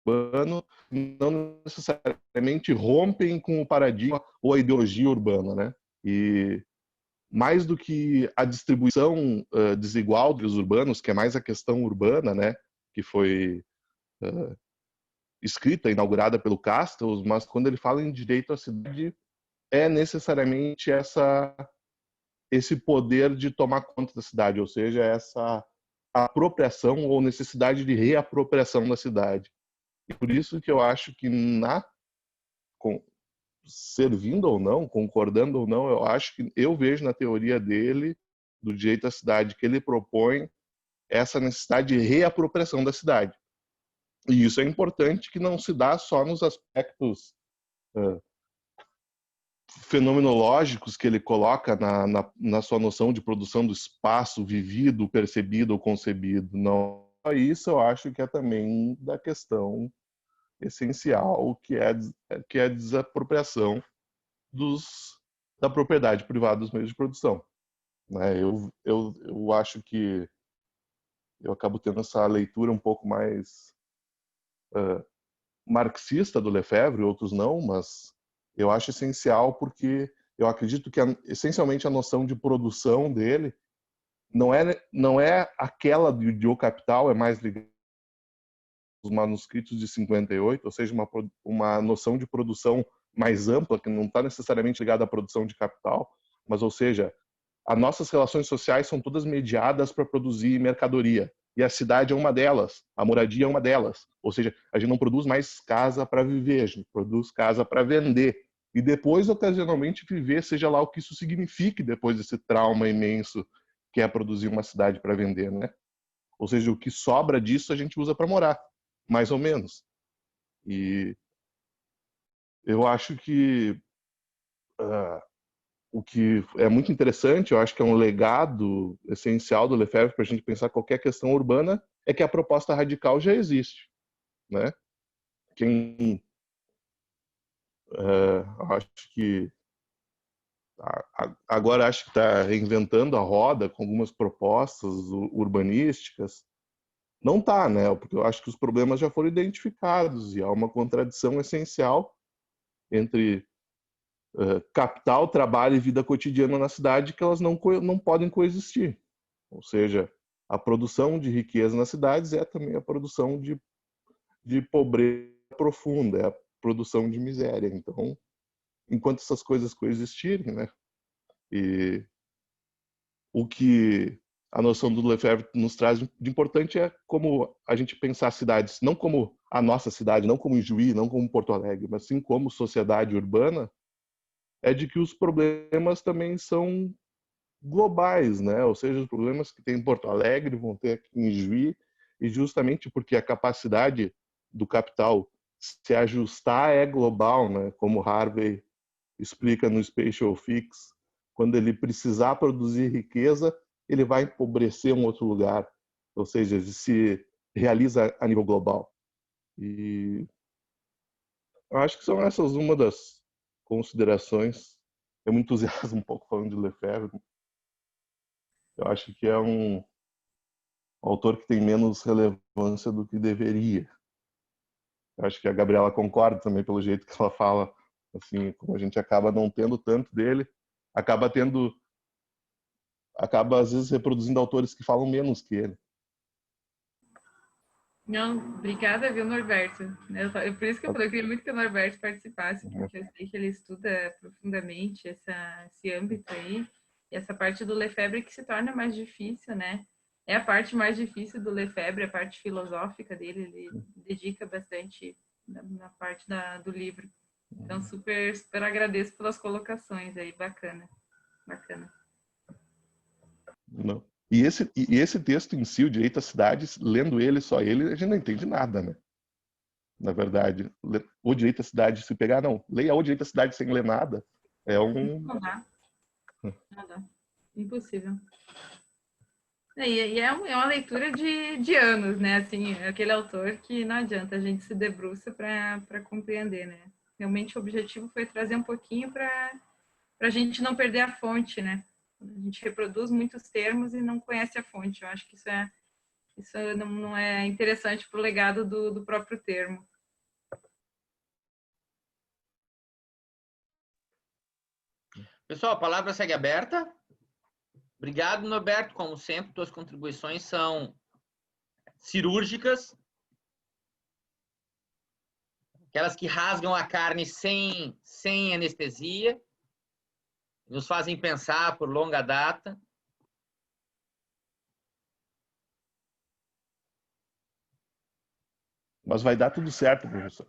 Speaker 4: urbana, não necessariamente rompem com o paradigma ou a ideologia urbana, né? E mais do que a distribuição desigual dos urbanos, que é mais a questão urbana, né, que foi escrita, inaugurada pelo Castells, mas quando ele fala em direito à cidade, é necessariamente esse poder de tomar conta da cidade, ou seja, essa apropriação ou necessidade de reapropriação da cidade. E por isso que eu acho que servindo ou não, concordando ou não, eu acho que eu vejo na teoria dele, do direito à cidade, que ele propõe essa necessidade de reapropriação da cidade. E isso é importante, que não se dá só nos aspectos fenomenológicos que ele coloca na sua noção de produção do espaço vivido, percebido ou concebido. Não, isso eu acho que é também da questão essencial, que é a desapropriação da propriedade privada dos meios de produção. Né? Eu acho que eu acabo tendo essa leitura um pouco mais marxista do Lefebvre, outros não, mas eu acho essencial porque eu acredito que essencialmente a noção de produção dele não é aquela de O Capital, é mais ligada aos manuscritos de 58, ou seja, uma noção de produção mais ampla, que não está necessariamente ligada à produção de capital, mas, ou seja, as nossas relações sociais são todas mediadas para produzir mercadoria. E a cidade é uma delas, a moradia é uma delas. Ou seja, a gente não produz mais casa para viver, a gente produz casa para vender. E depois, ocasionalmente, viver, seja lá o que isso signifique depois desse trauma imenso que é produzir uma cidade para vender, né? Ou seja, o que sobra disso a gente usa para morar, mais ou menos. E eu acho que o que é muito interessante, eu acho que é um legado essencial do Lefebvre para a gente pensar qualquer questão urbana, é que a proposta radical já existe, né? Quem acho que agora acho que está reinventando a roda com algumas propostas urbanísticas, não está, né? Porque eu acho que os problemas já foram identificados e há uma contradição essencial entre capital, trabalho e vida cotidiana na cidade, que elas não podem coexistir. Ou seja, a produção de riqueza nas cidades é também a produção de pobreza profunda, é a produção de miséria. Então, enquanto essas coisas coexistirem, né? E o que a noção do Lefebvre nos traz de importante é como a gente pensar cidades, não como a nossa cidade, não como Ijuí, não como Porto Alegre, mas sim como sociedade urbana, é de que os problemas também são globais, né? Ou seja, os problemas que tem em Porto Alegre vão ter aqui em Juí, e justamente porque a capacidade do capital se ajustar é global, né? Como Harvey explica no Spatial Fix, quando ele precisar produzir riqueza, ele vai empobrecer um outro lugar, ou seja, ele se realiza a nível global. E eu acho que são essas uma das considerações. Eu me entusiasmo um pouco falando de Lefebvre. Eu acho que é um autor que tem menos relevância do que deveria. Eu acho que a Gabriela concorda também pelo jeito que ela fala, assim, como a gente acaba não tendo tanto dele, acaba às vezes reproduzindo autores que falam menos que ele.
Speaker 2: Não, obrigada, viu, Norberto? Por isso que eu falei, eu queria muito que o Norberto participasse, porque eu sei que ele estuda profundamente esse âmbito aí, e essa parte do Lefebvre que se torna mais difícil, né? É a parte mais difícil do Lefebvre, a parte filosófica dele, ele dedica bastante na parte do livro. Então, super, super agradeço pelas colocações aí, bacana, bacana.
Speaker 4: Não. E esse texto em si, o Direito às Cidades, lendo ele, só ele, a gente não entende nada, né? Na verdade, o Direito à Cidade, se pegar, não, leia o Direito à Cidade sem ler nada, é um...
Speaker 2: Não dá. Não dá. Impossível. E é uma leitura de anos, né? Assim, aquele autor que não adianta, a gente se debruça para compreender, né? Realmente o objetivo foi trazer um pouquinho para a gente não perder a fonte, né? A gente reproduz muitos termos e não conhece a fonte. Eu acho que isso não é interessante para o legado do próprio termo.
Speaker 1: Pessoal, a palavra segue aberta. Obrigado, Norberto. Como sempre, tuas contribuições são cirúrgicas. Aquelas que rasgam a carne sem anestesia. Nos fazem pensar por longa data.
Speaker 4: Mas vai dar tudo certo, professor.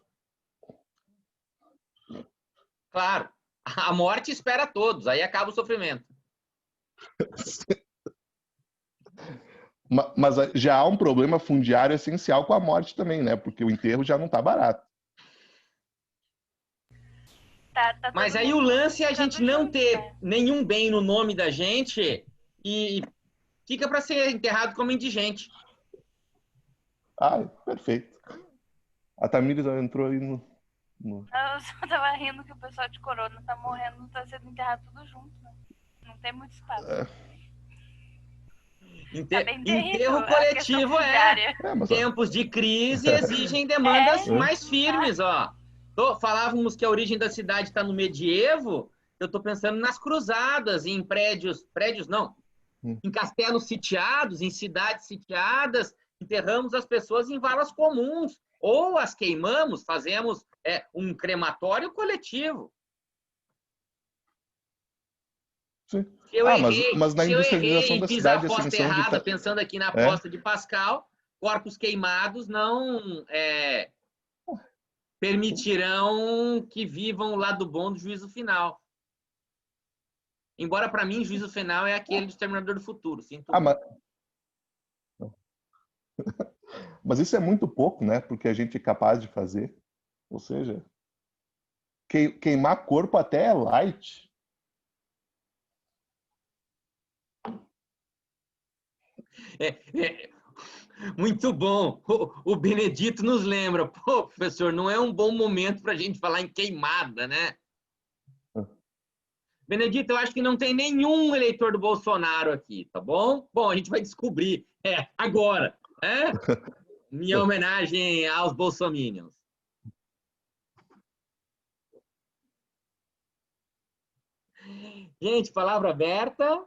Speaker 1: Claro, a morte espera a todos, aí acaba o sofrimento.
Speaker 4: Mas já há um problema fundiário essencial com a morte também, né? Porque o enterro já não está barato.
Speaker 5: Tá
Speaker 1: Mas aí
Speaker 5: mundo
Speaker 1: o lance é a gente não
Speaker 5: junto,
Speaker 1: ter
Speaker 5: né?
Speaker 1: nenhum bem no nome da gente e fica para ser enterrado como indigente.
Speaker 4: Ah, perfeito. A Tamires entrou aí no...
Speaker 5: Eu só tava rindo que o pessoal de corona tá morrendo, tá sendo enterrado tudo junto, né? Não tem muito espaço. Tá bem terrível
Speaker 1: Enterro
Speaker 5: a questão
Speaker 1: coletivo
Speaker 5: fundiária.
Speaker 4: mas,
Speaker 1: Tempos de crise exigem demandas mais firmes, ó. Falávamos que a origem da cidade está no medievo, eu estou pensando nas cruzadas, em prédios não, em castelos sitiados, em cidades sitiadas, enterramos as pessoas em valas comuns, ou as queimamos, fazemos um crematório coletivo.
Speaker 4: sim.
Speaker 1: Se eu errei,
Speaker 4: mas na
Speaker 1: se eu
Speaker 4: industrialização
Speaker 1: errei
Speaker 4: da
Speaker 1: e fiz a
Speaker 4: cidade, a
Speaker 1: aposta
Speaker 4: ascensão de...
Speaker 1: errada, pensando aqui na aposta de Pascal, corpos queimados não permitirão que vivam o lado bom do juízo final. Embora, para mim, o juízo final é aquele do Exterminador do Futuro. Sinto muito.
Speaker 4: Mas isso é muito pouco, né? Porque a gente é capaz de fazer. Ou seja, queimar corpo até é light.
Speaker 1: Muito bom. O Benedito nos lembra. Pô, professor, não é um bom momento para a gente falar em queimada, né? Benedito, eu acho que não tem nenhum eleitor do Bolsonaro aqui, tá bom? Bom, a gente vai descobrir agora. É? Minha homenagem aos bolsominions. Gente, palavra aberta.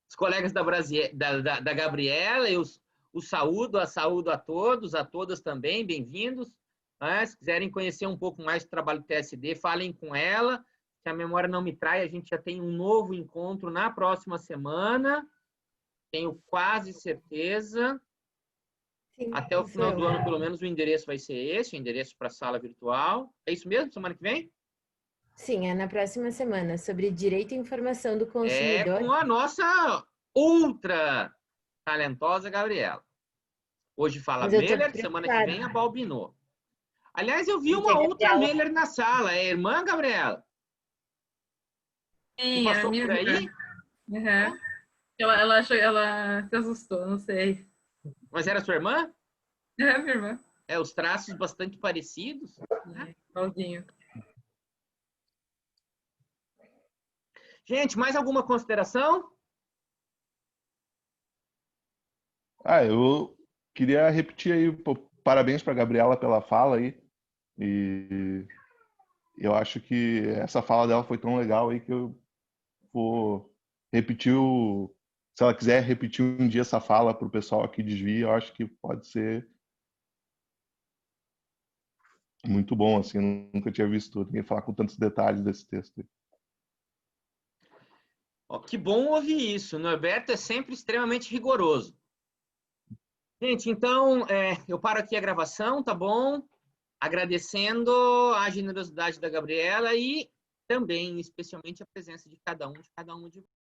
Speaker 1: Os colegas da Gabriela, eu os saúdo a todos, a todas também, bem-vindos. Se quiserem conhecer um pouco mais do trabalho do TSD, falem com ela. Se a memória não me trai, a gente já tem um novo encontro na próxima semana. Tenho quase certeza.
Speaker 6: Sim,
Speaker 1: Até o final do ano, pelo menos, o endereço vai ser esse, o endereço para a sala virtual. É isso mesmo? Semana que vem?
Speaker 6: Sim, é na próxima semana, sobre direito à informação do
Speaker 1: É
Speaker 6: consumidor.
Speaker 1: com a nossa ultra talentosa Gabriela. Hoje fala
Speaker 6: Mas eu tô
Speaker 1: Meller, semana que vem a
Speaker 6: preocupada.
Speaker 1: Balbinot. Aliás, eu vi
Speaker 6: Porque
Speaker 1: uma
Speaker 6: a
Speaker 1: outra
Speaker 6: Gabriela-
Speaker 1: Meller na sala. É a irmã, Gabriela?
Speaker 2: Sim,
Speaker 1: Tu
Speaker 2: era
Speaker 1: passou
Speaker 2: minha
Speaker 1: por aí?
Speaker 2: Uhum. Ela achou, ela se assustou, não sei.
Speaker 1: Mas era sua irmã?
Speaker 2: É, minha irmã.
Speaker 1: É, os traços bastante parecidos.
Speaker 2: Igualzinho.
Speaker 1: Gente, mais alguma consideração?
Speaker 4: Eu queria repetir aí, pô, parabéns para a Gabriela pela fala aí. E eu acho que essa fala dela foi tão legal aí que eu vou repetir se ela quiser repetir um dia essa fala para o pessoal aqui de Juiz, eu acho que pode ser muito bom, assim, eu nunca tinha visto ninguém falar com tantos detalhes desse texto aí.
Speaker 1: Ó, que bom ouvir isso. O Norberto é sempre extremamente rigoroso. Gente, então, eu paro aqui a gravação, tá bom? Agradecendo a generosidade da Gabriela e também, especialmente, a presença de cada um de